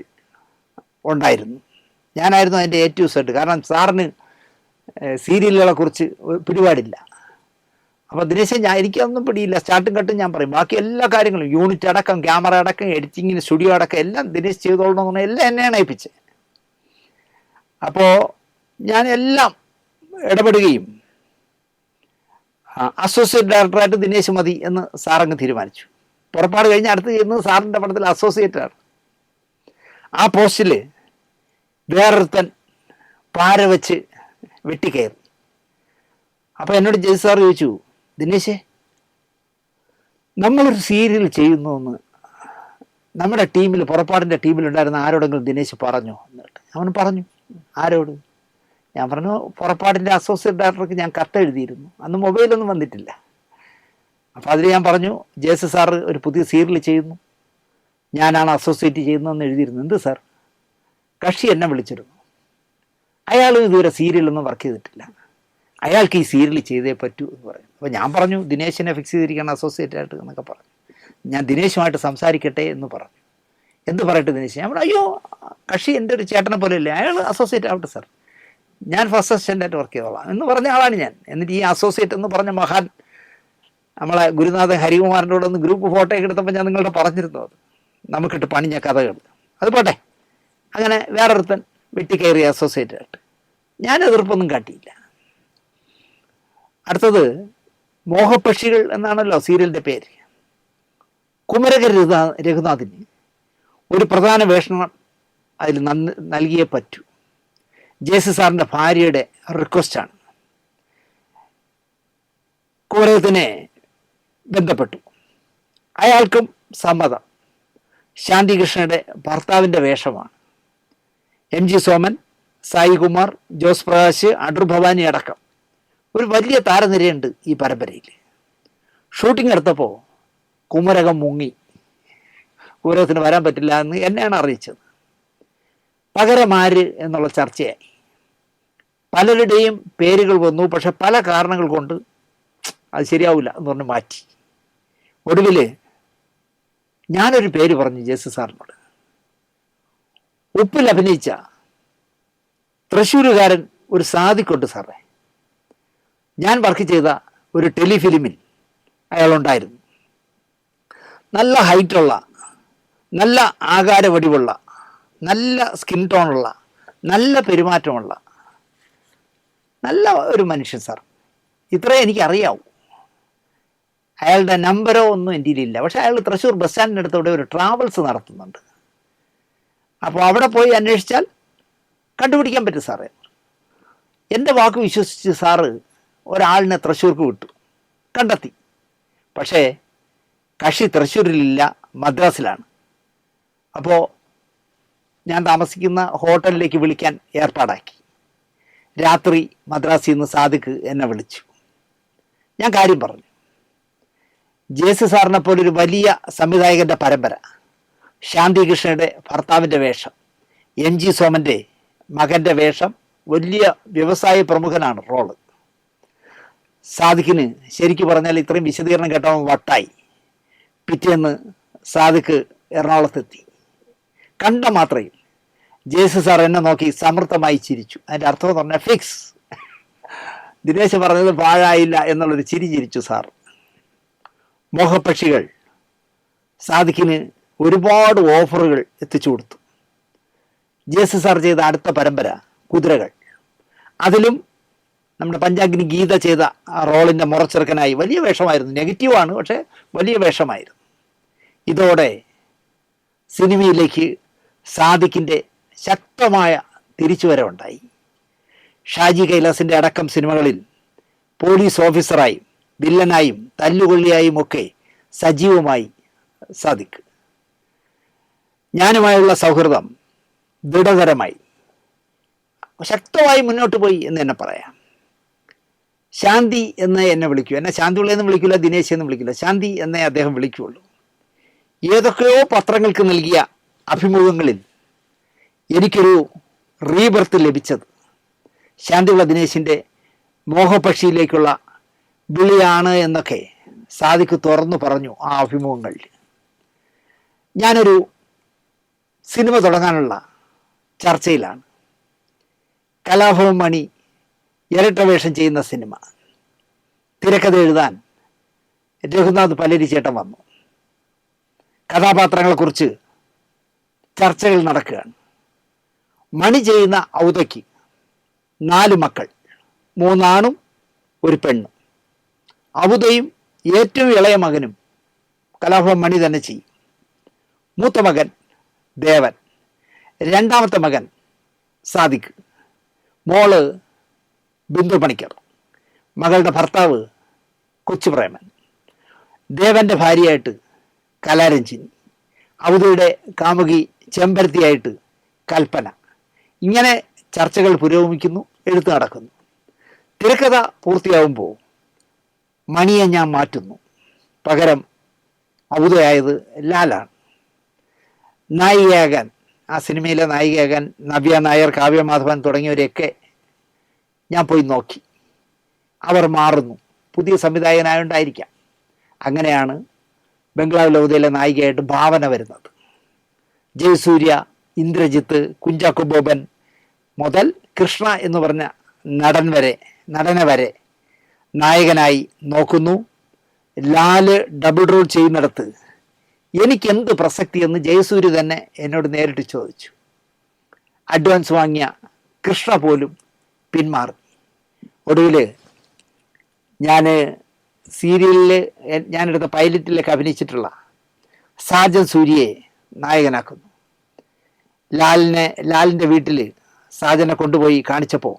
ഉണ്ടായിരുന്നു. ഞാനായിരുന്നു അതിൻ്റെ A to Z. കാരണം സാറിന് സീരിയലുകളെ കുറിച്ച് പിടിപാടില്ല. അപ്പോൾ ദിനേശൻ എനിക്കൊന്നും പിടിയില്ല. സ്റ്റാർട്ടും കട്ടും ഞാൻ പറയും. ബാക്കി എല്ലാ കാര്യങ്ങളും യൂണിറ്റ് അടക്കം, ക്യാമറ അടക്കം, എഡിറ്റിങ്ങിന് സ്റ്റുഡിയോ അടക്കം എല്ലാം ദിനേശ് ചെയ്തോളണമെന്ന് പറഞ്ഞാൽ എല്ലാം എന്നെയാണ് ഏൽപ്പിച്ചത്. അപ്പോൾ ഞാൻ എല്ലാം ഇടപെടുകയും അസോസിയേറ്റ് ഡയറക്ടറായിട്ട് ദിനേശ് മതി എന്ന് സാറങ്ങ് തീരുമാനിച്ചു. പുറപ്പാട് കഴിഞ്ഞ് അടുത്ത് ചെയ്യുന്നത് സാറിൻ്റെ പടത്തിൽ അസോസിയേറ്റാണ്. ആ പോസ്റ്റിൽ വേറൊരുത്തൻ പാര വെച്ച് വെട്ടിക്കയറി. അപ്പോൾ എന്നോട് ജയ് സാർ ചോദിച്ചു, ദിനേശേ, നമ്മളൊരു സീരിയൽ ചെയ്യുന്നു എന്ന് നമ്മുടെ ടീമിൽ, പുറപ്പാടിൻ്റെ ടീമിലുണ്ടായിരുന്ന ആരോടെങ്കിലും ദിനേശ് പറഞ്ഞോ എന്നിട്ട്. അവൻ പറഞ്ഞു. ആരോട്? ഞാൻ പറഞ്ഞു, പുറപ്പാടിൻ്റെ അസോസിയേറ്റ് ഡയറക്ടർക്ക് ഞാൻ കത്തെഴുതിയിരുന്നു. അന്ന് മൊബൈലൊന്നും വന്നിട്ടില്ല. അപ്പോൾ അതിൽ ഞാൻ പറഞ്ഞു, ജേസി സാറ് ഒരു പുതിയ സീരിയൽ ചെയ്യുന്നു, ഞാനാണ് അസോസിയേറ്റ് ചെയ്യുന്നതെന്ന് എഴുതിയിരുന്നു. എന്ത് സാർ? കക്ഷി എന്നെ വിളിച്ചിരുന്നു. അയാളും ഇതുവരെ സീരിയലൊന്നും വർക്ക് ചെയ്തിട്ടില്ല, അയാൾക്ക് ഈ സീരിയൽ ചെയ്തേ പറ്റൂ എന്ന് പറയും. അപ്പോൾ ഞാൻ പറഞ്ഞു, ദിനേശിനെ ഫിക്സ് ചെയ്തിരിക്കുകയാണ് അസോസിയേറ്റ് ആയിട്ട് എന്നൊക്കെ പറഞ്ഞു. ഞാൻ ദിനേശുമായിട്ട് സംസാരിക്കട്ടെ എന്ന് പറഞ്ഞു. എന്ത് പറയട്ടെ ദിനേശ്? ഞാൻ പറഞ്ഞു, അയ്യോ, കക്ഷി എൻ്റെ ഒരു ചേട്ടനെ പോലെയല്ലേ, അയാൾ അസോസിയേറ്റ് ആവട്ടെ സാർ, ഞാൻ ഫസ്റ്റ് അസിസ്റ്റൻ്റായിട്ട് വർക്ക് ചെയ്തോളാം എന്ന് പറഞ്ഞ ആളാണ് ഞാൻ. എന്നിട്ട് ഈ അസോസിയേറ്റ് എന്ന് പറഞ്ഞ മഹാൻ നമ്മളെ ഗുരുനാഥൻ ഹരികുമാറിൻ്റെ കൂടെ ഒന്ന് ഗ്രൂപ്പ് ഫോട്ടോയൊക്കെ എടുത്തപ്പോൾ ഞാൻ നിങ്ങളുടെ പറഞ്ഞിരുന്നു, അത് നമുക്കിട്ട് പണിഞ്ഞ കഥകൾ. അത് പോട്ടെ. അങ്ങനെ വേറൊരുത്തൻ വെട്ടിക്കയറിയ അസോസിയേറ്റായിട്ട് ഞാൻ എതിർപ്പൊന്നും കാട്ടിയില്ല. അടുത്തത് മോഹപക്ഷികൾ എന്നാണല്ലോ സീരിയലിൻ്റെ പേര്. കുമരകർ രഘുനാഥിന് ഒരു പ്രധാന വേഷണം അതിൽ നൽകിയേ പറ്റൂ. ജേസി സാറിൻ്റെ ഭാര്യയുടെ റിക്വസ്റ്റാണ്. കുമരകത്തിനെ ബന്ധപ്പെട്ടു. അയാൾക്കും സമ്മതം. ശാന്തികൃഷ്ണയുടെ ഭർത്താവിൻ്റെ വേഷമാണ്. MG സോമൻ, സായികുമാർ, ജോസ് പ്രകാശ്, അടൂർ ഭവാനി അടക്കം ഒരു വലിയ താരനിരയുണ്ട് ഈ പരമ്പരയിൽ. ഷൂട്ടിംഗ് എടുത്തപ്പോൾ കുമരകം മുങ്ങി. കുമരകത്തിന് വരാൻ പറ്റില്ല എന്ന് എന്നെയാണ് അറിയിച്ചത്. പകരം ആര് എന്നുള്ള ചർച്ചയായി. പലരുടെയും പേരുകൾ വന്നു. പക്ഷെ പല കാരണങ്ങൾ കൊണ്ട് അത് ശരിയാവില്ല എന്ന് പറഞ്ഞ് മാറ്റി. ഒടുവിൽ ഞാനൊരു പേര് പറഞ്ഞു ജേസി സാറിനോട്. ഉപ്പിൽ അഭിനയിച്ച തൃശ്ശൂരുകാരൻ ഒരു സാദിഖുണ്ട് സാറേ, ഞാൻ വർക്ക് ചെയ്ത ഒരു ടെലിഫിലിമിൽ അയാളുണ്ടായിരുന്നു. നല്ല ഹൈറ്റുള്ള, നല്ല ആകാരവടിവുള്ള, നല്ല സ്കിൻ ടോണുള്ള, നല്ല പെരുമാറ്റമുള്ള നല്ല ഒരു മനുഷ്യൻ സാർ. ഇത്രേ എനിക്കറിയാവൂ. അയാളുടെ നമ്പരോ ഒന്നും എൻ്റെ ഇല്ല. പക്ഷേ അയാൾ തൃശ്ശൂർ ബസ് സ്റ്റാൻഡിനടുത്തൂടെ ഒരു ട്രാവൽസ് നടത്തുന്നുണ്ട്. അപ്പോൾ അവിടെ പോയി അന്വേഷിച്ചാൽ കണ്ടുപിടിക്കാൻ പറ്റും സാറേ. എൻ്റെ വാക്ക് വിശ്വസിച്ച് സാറ് ഒരാളിനെ തൃശ്ശൂർക്ക് വിട്ടു, കണ്ടെത്തി. പക്ഷേ കക്ഷി തൃശ്ശൂരിലില്ല, മദ്രാസിലാണ്. അപ്പോൾ ഞാൻ താമസിക്കുന്ന ഹോട്ടലിലേക്ക് വിളിക്കാൻ ഏർപ്പാടാക്കി. രാത്രി മദ്രാസിൽ നിന്ന് സാദിഖ് എന്നെ വിളിച്ചു. ഞാൻ കാര്യം പറഞ്ഞു. ജേസി സാറിനെ പോലൊരു വലിയ സംവിധായകൻ്റെ പരമ്പര, ശാന്തി കൃഷ്ണയുടെ ഭർത്താവിൻ്റെ വേഷം, എം ജി സോമൻ്റെ മകൻ്റെ വേഷം, വലിയ വ്യവസായ പ്രമുഖനാണ് റോള്. സാദിഖിന് ശരിക്കും പറഞ്ഞാൽ ഇത്രയും വിശദീകരണം കേട്ടവൻ വട്ടായി. പിറ്റേന്ന് സാദിഖ് എറണാകുളത്തെത്തി. കണ്ട മാത്രയിൽ ജേസി സാർ എന്നെ നോക്കി സമൃദ്ധമായി ചിരിച്ചു. അതിൻ്റെ അർത്ഥം എന്ന് പറഞ്ഞാൽ ഫിക്സ്. ദിനേശ് പറഞ്ഞത് പാഴായില്ല എന്നുള്ളൊരു ചിരി ചിരിച്ചു സാർ. മോഹപക്ഷികൾ സാദിഖിന് ഒരുപാട് ഓഫറുകൾ എത്തിച്ചു കൊടുത്തു. ജേസി സാർ ചെയ്ത അടുത്ത പരമ്പര കുതിരകൾ. അതിലും നമ്മുടെ പഞ്ചാഗ്നി ഗീത ചെയ്ത ആ റോളിൻ്റെ മുറച്ചെറുക്കനായി വലിയ വേഷമായിരുന്നു. നെഗറ്റീവാണ്, പക്ഷേ വലിയ വേഷമായിരുന്നു. ഇതോടെ സിനിമയിലേക്ക് സാദിഖിൻ്റെ ശക്തമായ തിരിച്ചുവരവുണ്ടായി. ഷാജി കൈലാസിൻ്റെ അടക്കം സിനിമകളിൽ പോലീസ് ഓഫീസറായും വില്ലനായും തല്ലുകൊള്ളിയായും ഒക്കെ സജീവമായി സാദിഖ്. ഞാനുമായുള്ള സൗഹൃദം ദൃഢതരമായി, ശക്തമായി മുന്നോട്ട് പോയി എന്ന് തന്നെ പറയാം. ശാന്തി എന്ന് എന്നെ വിളിക്കൂ. എന്നെ ശാന്തിയുള്ളതെന്ന് വിളിക്കില്ല, ദിനേശ് എന്ന് വിളിക്കില്ല, ശാന്തി എന്നേ അദ്ദേഹം വിളിക്കുകയുള്ളൂ. ഏതൊക്കെയോ പത്രങ്ങൾക്ക് നൽകിയ അഭിമുഖങ്ങളിൽ എനിക്കൊരു റീബർത്ത് ലഭിച്ചത് ശാന്തിയുള്ള ദിനേശിൻ്റെ മോഹപക്ഷിയിലേക്കുള്ള വിളിയാണ് എന്നൊക്കെ സാദിഖ് തുറന്നു പറഞ്ഞു ആ അഭിമുഖങ്ങളിൽ. ഞാനൊരു സിനിമ തുടങ്ങാനുള്ള ചർച്ചയിലാണ്. കലാഭവൻ മണി ഇരട്ട വേഷം ചെയ്യുന്ന സിനിമ. തിരക്കഥ എഴുതാൻ രഘുനാഥ് പലേരി ചേട്ടൻ വന്നു. കഥാപാത്രങ്ങളെക്കുറിച്ച് ചർച്ചകൾ നടക്കുകയാണ്. മണി ചെയ്യുന്ന ഔതയ്ക്ക് 4 മക്കൾ, 3 ആണും 1 പെണ്ണും. ഔതയും ഏറ്റവും ഇളയ മകനും കലാഭവൻ മണി തന്നെ ചെയ്യും. മൂത്ത മകൻ ദേവൻ, രണ്ടാമത്തെ മകൻ സാദിഖ്, മോള് ബിന്ദു പണിക്കർ, മകളുടെ ഭർത്താവ് കൊച്ചുപ്രേമൻ, ദേവൻ്റെ ഭാര്യയായിട്ട് കലാരഞ്ജിനി, ഔതയുടെ കാമുകി ചെമ്പരത്തിയായിട്ട് കൽപ്പന. ഇങ്ങനെ ചർച്ചകൾ പുരോഗമിക്കുന്നു, എഴുത്ത് നടക്കുന്നു. തിരക്കഥ പൂർത്തിയാവുമ്പോൾ മണിയെ ഞാൻ മാറ്റുന്നു. പകരം ഔതയായത് ലാലാണ്. നായികയാകാൻ, ആ സിനിമയിലെ നായികയാകാൻ നവ്യ നായർ, കാവ്യമാധവൻ തുടങ്ങിയവരെയൊക്കെ ഞാൻ പോയി നോക്കി. അവർ മാറുന്നു. പുതിയ സംവിധായകനായോണ്ടായിരിക്കാം. അങ്ങനെയാണ് ബംഗ്ലാവ് ഔതയിലെ നായികയായിട്ട് ഭാവന വരുന്നത്. ജയസൂര്യ, ഇന്ദ്രജിത്ത്, കുഞ്ചാക്കോ ബോബൻ മുതൽ കൃഷ്ണ എന്ന് പറഞ്ഞ നടനെ വരെ നായകനായി നോക്കുന്നു. ലാല് ഡബിൾ റോൾ ചെയ്യുന്നിടത്ത് എനിക്കെന്ത് പ്രസക്തി എന്ന് ജയസൂര്യ തന്നെ എന്നോട് നേരിട്ട് ചോദിച്ചു. അഡ്വാൻസ് വാങ്ങിയ കൃഷ്ണ പോലും പിന്മാറി. ഒടുവിൽ ഞാൻ സീരിയലിൽ ഞാനെടുത്ത പൈലറ്റിലേക്ക് അഭിനയിച്ചിട്ടുള്ള സാജൻ സൂര്യയെ നായകനാക്കുന്നു. ലാലിൻ്റെ വീട്ടിൽ സാജനെ കൊണ്ടുപോയി കാണിച്ചപ്പോൾ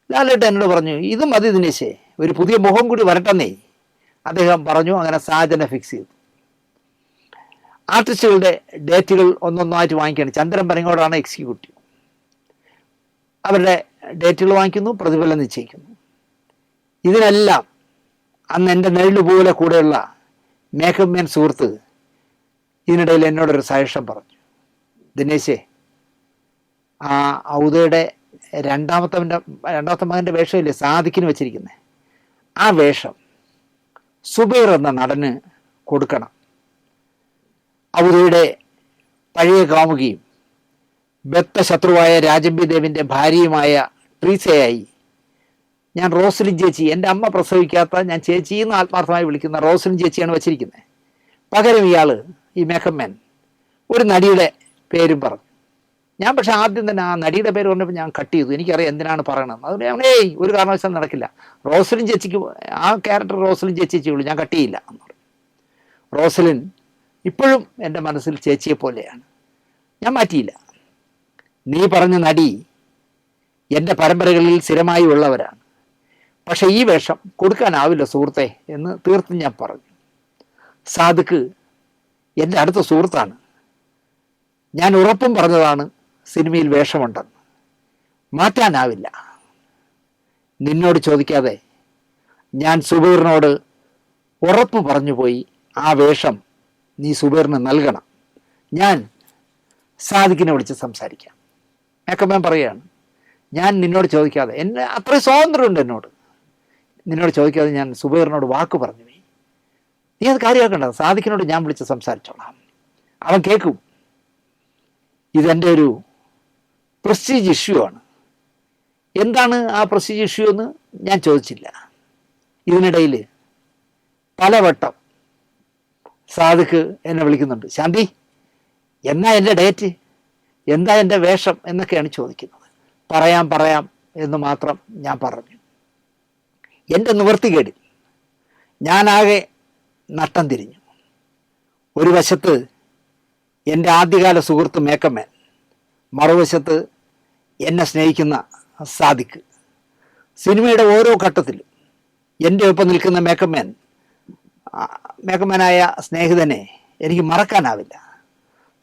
ലാലേട്ടൻ എന്നോട് പറഞ്ഞു, ഇത് മതി ദിനേശേ, ഒരു പുതിയ മുഖം കൂടി വരട്ടെന്നേ. അദ്ദേഹം പറഞ്ഞു. അങ്ങനെ സാജനെ ഫിക്സ് ചെയ്തു. ആർട്ടിസ്റ്റുകളുടെ ഡേറ്റുകൾ ഒന്നൊന്നായിട്ട് വാങ്ങിക്കുകയാണ്. ചന്ദ്രൻ പനങ്ങോടാണ് എക്സിക്യൂട്ടീവ്. അവരുടെ ഡേറ്റുകൾ വാങ്ങിക്കുന്നു, പ്രതിഫലം നിശ്ചയിക്കുന്നു. ഇതിനെല്ലാം അന്ന് എൻ്റെ നെല്ല് പോലെ കൂടെയുള്ള മേക്കപ്പ് മാൻ സുഹൃത്ത് ഇതിനിടയിൽ എന്നോടൊരു സജഷൻ പറഞ്ഞു. ദിനേശേ, ആ ഔദയുടെ രണ്ടാമത്തെ മകൻ്റെ വേഷമില്ലേ സാദിഖിന് വെച്ചിരിക്കുന്നത്, ആ വേഷം സുബൈർ എന്ന നടന് കൊടുക്കണം. ഔദയുടെ പഴയ കാമുകിയും ബദ്ധശത്രുവായ രാജമ്പി ദേവിൻ്റെ ഭാര്യയുമായ ട്രീസയായി ഞാൻ റോസ്ലിൻ ചേച്ചി, എൻ്റെ അമ്മ പ്രസവിക്കാത്ത ഞാൻ ചേച്ചി എന്ന് ആത്മാർത്ഥമായി വിളിക്കുന്ന റോസ്ലിൻ ചേച്ചിയാണ് വച്ചിരിക്കുന്നത്. പകരം ഇയാൾ, ഈ മേക്കപ്പ് മാൻ, ഒരു നടിയുടെ പേരും പറഞ്ഞു. ഞാൻ പക്ഷെ ആദ്യം തന്നെ ആ നടിയുടെ പേര് പറഞ്ഞപ്പോൾ ഞാൻ കട്ട് ചെയ്തു. എനിക്കറിയാം എന്തിനാണ് പറയണത്. അതുകൊണ്ട് ഞാൻ ഒരു കാരണവശാലും നടക്കില്ല. റോസലിൻ ചേച്ചിക്ക് ആ ക്യാരക്ടർ റോസലിൻ ചേച്ചിയുള്ളൂ, ഞാൻ കട്ട് ചെയ്യില്ല എന്ന് പറഞ്ഞു. റോസലിൻ ഇപ്പോഴും എൻ്റെ മനസ്സിൽ ചേച്ചിയെ പോലെയാണ്, ഞാൻ മാറ്റിയില്ല. നീ പറഞ്ഞ നടി എൻ്റെ പരമ്പരകളിൽ സ്ഥിരമായി ഉള്ളവരാണ്, പക്ഷെ ഈ വേഷം കൊടുക്കാനാവില്ല സുഹൃത്തെ എന്ന് തീർത്തും ഞാൻ പറഞ്ഞു. സാദിഖ് എൻ്റെ അടുത്ത സുഹൃത്താണ്, ഞാൻ ഉറപ്പും പറഞ്ഞതാണ് സിനിമയിൽ വേഷമുണ്ടെന്ന്, മാറ്റാനാവില്ല. നിന്നോട് ചോദിക്കാതെ ഞാൻ സുബൈറിനോട് ഉറപ്പ് പറഞ്ഞു പോയി, ആ വേഷം നീ സുബൈറിന് നൽകണം. ഞാൻ സാദിഖിനെ വിളിച്ച് സംസാരിക്കാം. മേക്കമ്മൻ പറയുകയാണ്, ഞാൻ നിന്നോട് ചോദിക്കാതെ, എന്നെ അത്രയും സ്വാതന്ത്ര്യമുണ്ട് എന്നോട്, നിന്നോട് ചോദിക്കാതെ ഞാൻ സുബൈറിനോട് വാക്ക് പറഞ്ഞു പോയി. നീ അത് കാര്യമാക്കണ്ട, സാദിഖിനോട് ഞാൻ വിളിച്ച് സംസാരിച്ചോളാം, അവൻ കേൾക്കും. ഇതെൻ്റെ ഒരു പ്രസ്റ്റീജ് ഇഷ്യൂ ആണ്. എന്താണ് ആ പ്രസ്റ്റീജ് ഇഷ്യൂ എന്ന് ഞാൻ ചോദിച്ചില്ല. ഇതിനിടയിൽ പലവട്ടം സാദിഖ് എന്നെ വിളിക്കുന്നുണ്ട്, ശാന്തി എന്നാ എൻ്റെ ഡേറ്റ്, എന്താ എൻ്റെ വേഷം എന്നൊക്കെയാണ് ചോദിക്കുന്നത്. പറയാം എന്ന് മാത്രം ഞാൻ പറഞ്ഞു. എൻ്റെ നിവൃത്തികേടിൽ ഞാനാകെ നട്ടം തിരിഞ്ഞു. ഒരു വശത്ത് എൻ്റെ ആദ്യകാല സുഹൃത്ത് മേക്കമ്മൻ, മറുവശത്ത് എന്നെ സ്നേഹിക്കുന്ന സാദിഖ്. സിനിമയുടെ ഓരോ ഘട്ടത്തിലും എൻ്റെ ഒപ്പം നിൽക്കുന്ന മേക്കമ്മനായ സ്നേഹിതനെ എനിക്ക് മറക്കാനാവില്ല.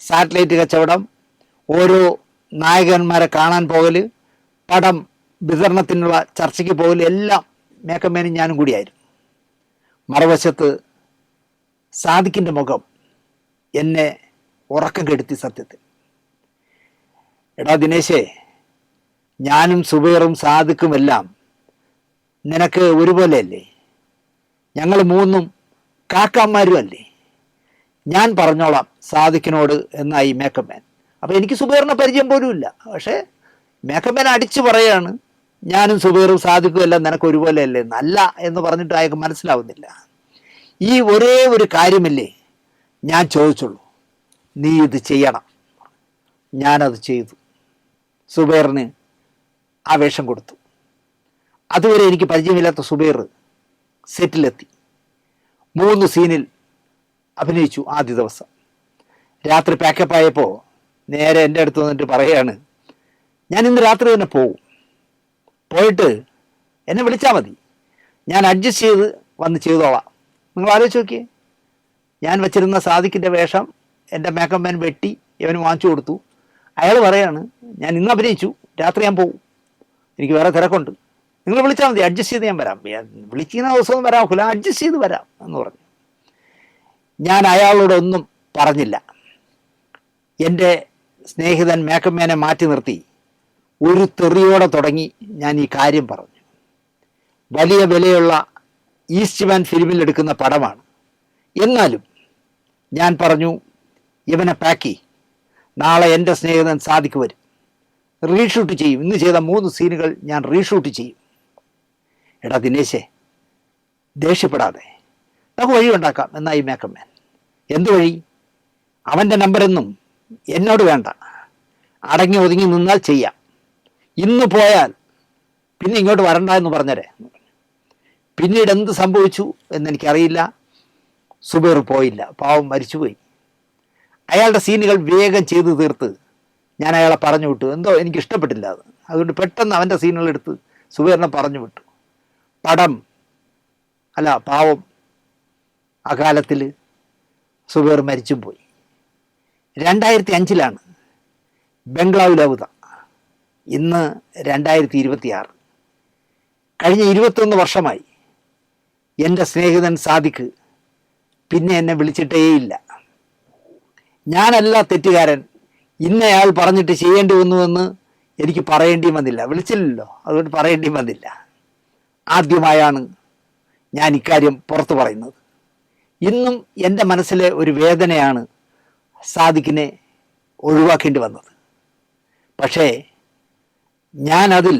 സാറ്റലൈറ്റ് കച്ചവടം, ഓരോ നായകന്മാരെ കാണാൻ പോകൽ, പടം വിതരണത്തിനുള്ള ചർച്ചയ്ക്ക് പോകൽ, എല്ലാം മേക്കമ്മനും ഞാനും കൂടിയായിരുന്നു. മറുവശത്ത് സാദിഖിൻ്റെ മുഖം എന്നെ ഉറക്കം കെടുത്തി. സത്യത്തിൽ എടാ ദിനേശേ, ഞാനും സുബൈറും സാദിഖുമെല്ലാം നിനക്ക് ഒരുപോലെയല്ലേ, ഞങ്ങൾ മൂന്നും കാക്കാന്മാരും അല്ലേ, ഞാൻ പറഞ്ഞോളാം സാദിഖിനോട് എന്നായി മേക്കമ്മൻ. അപ്പോൾ എനിക്ക് സുബൈറിനെ പരിചയം പോലും ഇല്ല, പക്ഷേ മേക്കമ്മൻ അടിച്ചു പറയാണ്, ഞാനും സുബൈറും സാദിഖും എല്ലാം നിനക്ക് ഒരുപോലെയല്ലേ, നല്ല എന്ന് പറഞ്ഞിട്ട് അയാൾക്ക് മനസ്സിലാവുന്നില്ല. ഈ ഒരേ ഒരു കാര്യമല്ലേ ഞാൻ ചോദിച്ചുള്ളൂ, നീ ഇത് ചെയ്യണം. ഞാനത് ചെയ്തു. സുബൈറിന് ആ വേഷം കൊടുത്തു. അതുവരെ എനിക്ക് പരിചയമില്ലാത്ത സുബൈർ സെറ്റിലെത്തി. 3 സീനിൽ അഭിനയിച്ചു. ആദ്യ ദിവസം രാത്രി പാക്കപ്പ് ആയപ്പോൾ നേരെ എൻ്റെ അടുത്ത് വന്നിട്ട് പറയുകയാണ്, ഞാൻ ഇന്ന് രാത്രി തന്നെ പോകും, പോയിട്ട് എന്നെ വിളിച്ചാൽ മതി, ഞാൻ അഡ്ജസ്റ്റ് ചെയ്ത് വന്ന് ചെയ്തോളാം. നിങ്ങൾ ആലോചിച്ച് നോക്കിയേ, ഞാൻ വച്ചിരുന്ന സാദിഖിൻ്റെ വേഷം എൻ്റെ മേക്കമ്മൻ വെട്ടി ഇവന് വാങ്ങിച്ചു കൊടുത്തു. അയാൾ പറയാണ്, ഞാൻ ഇന്ന് അഭിനയിച്ചു, രാത്രി ഞാൻ പോകും, എനിക്ക് വേറെ തിരക്കുണ്ട്, നിങ്ങൾ വിളിച്ചാൽ മതി, അഡ്ജസ്റ്റ് ചെയ്ത് ഞാൻ വരാം, വിളിക്കുന്ന ദിവസമൊന്നും വരാൻ അഡ്ജസ്റ്റ് ചെയ്ത് വരാം എന്ന് പറഞ്ഞു. ഞാൻ അയാളോടൊന്നും പറഞ്ഞില്ല. എൻ്റെ സ്നേഹിതൻ മേക്കമ്മേനെ മാറ്റി നിർത്തി ഒരു തെറിയോടെ തുടങ്ങി ഞാൻ ഈ കാര്യം പറഞ്ഞു. വലിയ വിലയുള്ള ഈസ്റ്റ് മാൻ ഫിലിമിൽ എടുക്കുന്ന പടമാണ്, എന്നാലും ഞാൻ പറഞ്ഞു, ഇവനെ പാക്കി, നാളെ എൻ്റെ സ്നേഹിതൻ സാദിഖ് വരും, റീഷൂട്ട് ചെയ്യും, ഇന്ന് ചെയ്ത 3 സീനുകൾ ഞാൻ റീഷൂട്ട് ചെയ്യും. എടാ ദിനേശേ, ദേഷ്യപ്പെടാതെ, നമുക്ക് വഴി ഉണ്ടാക്കാം എന്നായി മേക്കമ്മൻ. എന്ത് വഴി? അവൻ്റെ നമ്പറൊന്നും എന്നോട് വേണ്ട, അടങ്ങി ഒതുങ്ങി നിന്നാൽ ചെയ്യാം, ഇന്ന് പോയാൽ പിന്നെ ഇങ്ങോട്ട് വരണ്ട എന്ന് പറഞ്ഞേരെ. പിന്നീട് എന്ത് സംഭവിച്ചു എന്നെനിക്കറിയില്ല. സുബൈർ പോയില്ല, പാവം മരിച്ചുപോയി. അയാളുടെ സീനുകൾ വേഗം ചെയ്തു തീർത്ത് ഞാൻ അയാളെ പറഞ്ഞു വിട്ടു. എന്തോ എനിക്ക് ഇഷ്ടപ്പെട്ടില്ല അത്, അതുകൊണ്ട് പെട്ടെന്ന് അവൻ്റെ സീനുകൾ എടുത്ത് സുബൈറിനെ പറഞ്ഞു വിട്ടു. പാവം അകാലത്തിൽ സുബൈർ മരിച്ചും പോയി. 2005 ബംഗ്ലാവ് ലൗദ, ഇന്ന് 2026. കഴിഞ്ഞ 21 വർഷമായി എൻ്റെ സ്നേഹിതൻ സാദിഖ് പിന്നെ എന്നെ വിളിച്ചിട്ടേയില്ല. ഞാനല്ല തെറ്റുകാരൻ, ഇന്നയാൾ പറഞ്ഞിട്ട് ചെയ്യേണ്ടി വന്നുവെന്ന് എനിക്ക് പറയേണ്ടി വന്നില്ല, വിളിച്ചില്ലല്ലോ, അതുകൊണ്ട് പറയേണ്ടി വന്നില്ല. ആദ്യമായാണ് ഞാൻ ഇക്കാര്യം പുറത്തു പറയുന്നത്. ഇന്നും എൻ്റെ മനസ്സിലെ ഒരു വേദനയാണ് സാദിഖിനെ ഒഴിവാക്കേണ്ടി വന്നത്. പക്ഷേ ഞാനതിൽ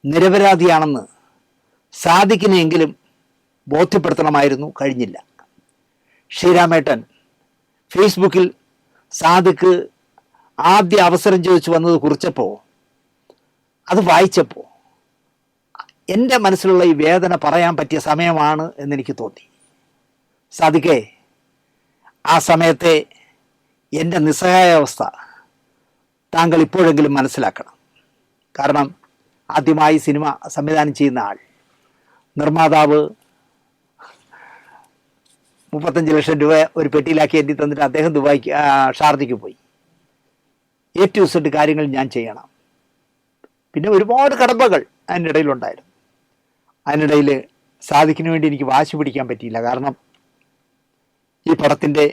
നിരപരാധിയാണെന്ന് സാദിഖിനെങ്കിലും ബോധ്യപ്പെടുത്തണമായിരുന്നു, കഴിഞ്ഞില്ല. ശ്രീരാമേട്ടൻ ഫേസ്ബുക്കിൽ സാദിഖ് ആദ്യ അവസരം ചോദിച്ചു വന്നത് കുറിച്ചപ്പോൾ അത് വായിച്ചപ്പോൾ എൻ്റെ മനസ്സിലുള്ള ഈ വേദന പറയാൻ പറ്റിയ സമയമാണ് എന്നെനിക്ക് തോന്നി. സാദിക്കേ, ആ സമയത്തെ എൻ്റെ നിസ്സഹായാവസ്ഥ താങ്കൾ ഇപ്പോഴെങ്കിലും മനസ്സിലാക്കണം. കാരണം ആദ്യമായി സിനിമ സംവിധാനം ചെയ്യുന്ന ആൾ, നിർമ്മാതാവ് 35 ലക്ഷം രൂപ ഒരു പെട്ടിയിലാക്കി എത്തി തന്നിട്ട് അദ്ദേഹം ഷാർജയ്ക്ക് പോയി. A to Z കാര്യങ്ങൾ ഞാൻ ചെയ്യണം. പിന്നെ ഒരുപാട് കടമ്പകൾ അതിൻ്റെ ഇടയിലുണ്ടായിരുന്നു. അതിനിടയിൽ സാദിക്കിന് വേണ്ടി എനിക്ക് വാശി പിടിക്കാൻ പറ്റിയില്ല. കാരണം ഈ പടത്തിൻ്റെ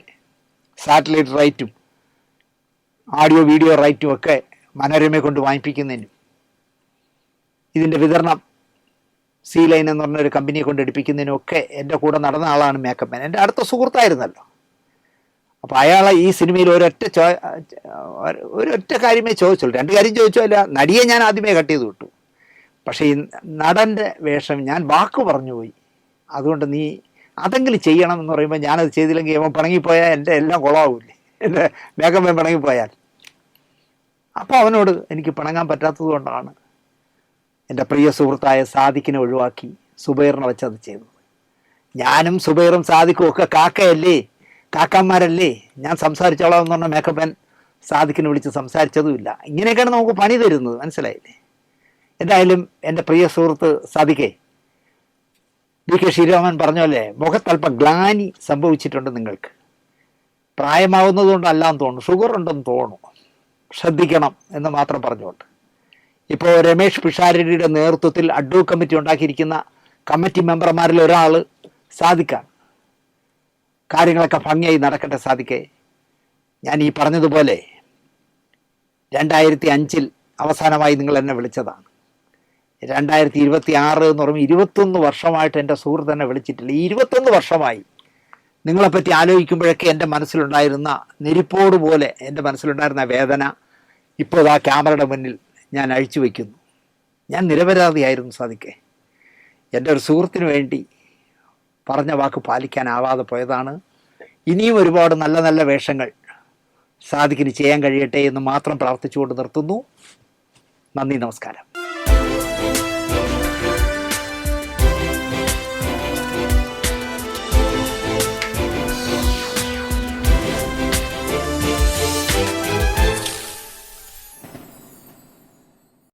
സാറ്റലൈറ്റ് റൈറ്റും ഓഡിയോ വീഡിയോ റൈറ്റും ഒക്കെ മനോരമയെ കൊണ്ട് വാങ്ങിപ്പിക്കുന്നതിനും ഇതിൻ്റെ വിതരണം സി ലൈൻ എന്ന് പറഞ്ഞൊരു കമ്പനിയെ കൊണ്ട് എടുപ്പിക്കുന്നതിനും ഒക്കെ എൻ്റെ കൂടെ നടന്ന ആളാണ് മേക്കപ്പ് മാൻ. എൻ്റെ അടുത്ത സുഹൃത്തായിരുന്നല്ലോ. അപ്പോൾ അയാളെ ഈ സിനിമയിൽ ഒരൊറ്റ കാര്യമേ ചോദിച്ചുള്ളൂ. 2 കാര്യം ചോദിച്ചോ അല്ല. നടിയെ ഞാൻ ആദ്യമേ കട്ട് ചെയ്ത് വിട്ടു. പക്ഷേ ഈ നടൻ്റെ വേഷം ഞാൻ വാക്ക് പറഞ്ഞു പോയി. അതുകൊണ്ട് നീ അതെങ്കിലും ചെയ്യണം എന്ന് പറയുമ്പോൾ ഞാനത് ചെയ്തില്ലെങ്കിൽ അവൻ പിണങ്ങിപ്പോയാൽ എൻ്റെ എല്ലാം കുളമാവില്ലേ, എൻ്റെ മേക്കപ്പ് മാൻ പിണങ്ങിപ്പോയാൽ. അപ്പോൾ അവനോട് എനിക്ക് പിണങ്ങാൻ പറ്റാത്തത് കൊണ്ടാണ് എൻ്റെ പ്രിയ സുഹൃത്തായ സാദിക്കിനെ ഒഴിവാക്കി സുബൈറിനെ വെച്ചത് ചെയ്തത്. ഞാനും സുബൈറും സാദിക്കും ഒക്കെ കാക്കയല്ലേ, കാക്കന്മാരല്ലേ, ഞാൻ സംസാരിച്ചോളാം എന്ന് പറഞ്ഞ മേക്കപ്പ് മാൻ സാദിക്കിനെ വിളിച്ച് സംസാരിച്ചതുമില്ല. ഇങ്ങനെയൊക്കെയാണ് നമുക്ക് പണി തരുന്നത്, മനസ്സിലായില്ലേ? എന്തായാലും എൻ്റെ പ്രിയ സുഹൃത്ത് സാദിക്കേ, DK ശ്രീരാമൻ പറഞ്ഞ പോലെ മുഖത്തല്പം ഗ്ലാനി സംഭവിച്ചിട്ടുണ്ട് നിങ്ങൾക്ക്. പ്രായമാവുന്നതുകൊണ്ടല്ലാന്ന് തോന്നുന്നു, ഷുഗർ ഉണ്ടെന്ന് തോന്നുന്നു, ശ്രദ്ധിക്കണം എന്ന് മാത്രം പറഞ്ഞുകൊണ്ട്. ഇപ്പോൾ രമേഷ് പിഷാരടിയുടെ നേതൃത്വത്തിൽ അഡ്വ കമ്മിറ്റി ഉണ്ടാക്കിയിരിക്കുന്ന കമ്മിറ്റി മെമ്പർമാരിൽ ഒരാൾ സാദിക്കാണ്. കാര്യങ്ങളൊക്കെ ഭംഗിയായി നടക്കട്ടെ സാദിക്കേ. ഞാൻ ഈ പറഞ്ഞതുപോലെ 2005 അവസാനമായി നിങ്ങൾ എന്നെ വിളിച്ചതാണ്. 2026 എന്ന് പറയുമ്പോൾ 21 വർഷമായിട്ട് എൻ്റെ സുഹൃത്ത് എന്നെ വിളിച്ചിട്ടില്ല. ഈ 21 വർഷമായി നിങ്ങളെപ്പറ്റി ആലോചിക്കുമ്പോഴൊക്കെ എൻ്റെ മനസ്സിലുണ്ടായിരുന്ന നെരിപ്പോട് പോലെ എൻ്റെ മനസ്സിലുണ്ടായിരുന്ന വേദന ഇപ്പോൾ ആ ക്യാമറയുടെ മുന്നിൽ ഞാൻ അഴിച്ചു വയ്ക്കുന്നു. ഞാൻ നിരപരാധിയായിരുന്നു സാദിക്കേ. എൻ്റെ ഒരു സുഹൃത്തിന് വേണ്ടി പറഞ്ഞ വാക്ക് പാലിക്കാനാവാതെ പോയതാണ്. ഇനിയും ഒരുപാട് നല്ല നല്ല വേഷങ്ങൾ സാദിക്കിന് ചെയ്യാൻ കഴിയട്ടെ എന്ന് മാത്രം പ്രാർത്ഥിച്ചുകൊണ്ട് നിർത്തുന്നു. നന്ദി, നമസ്കാരം.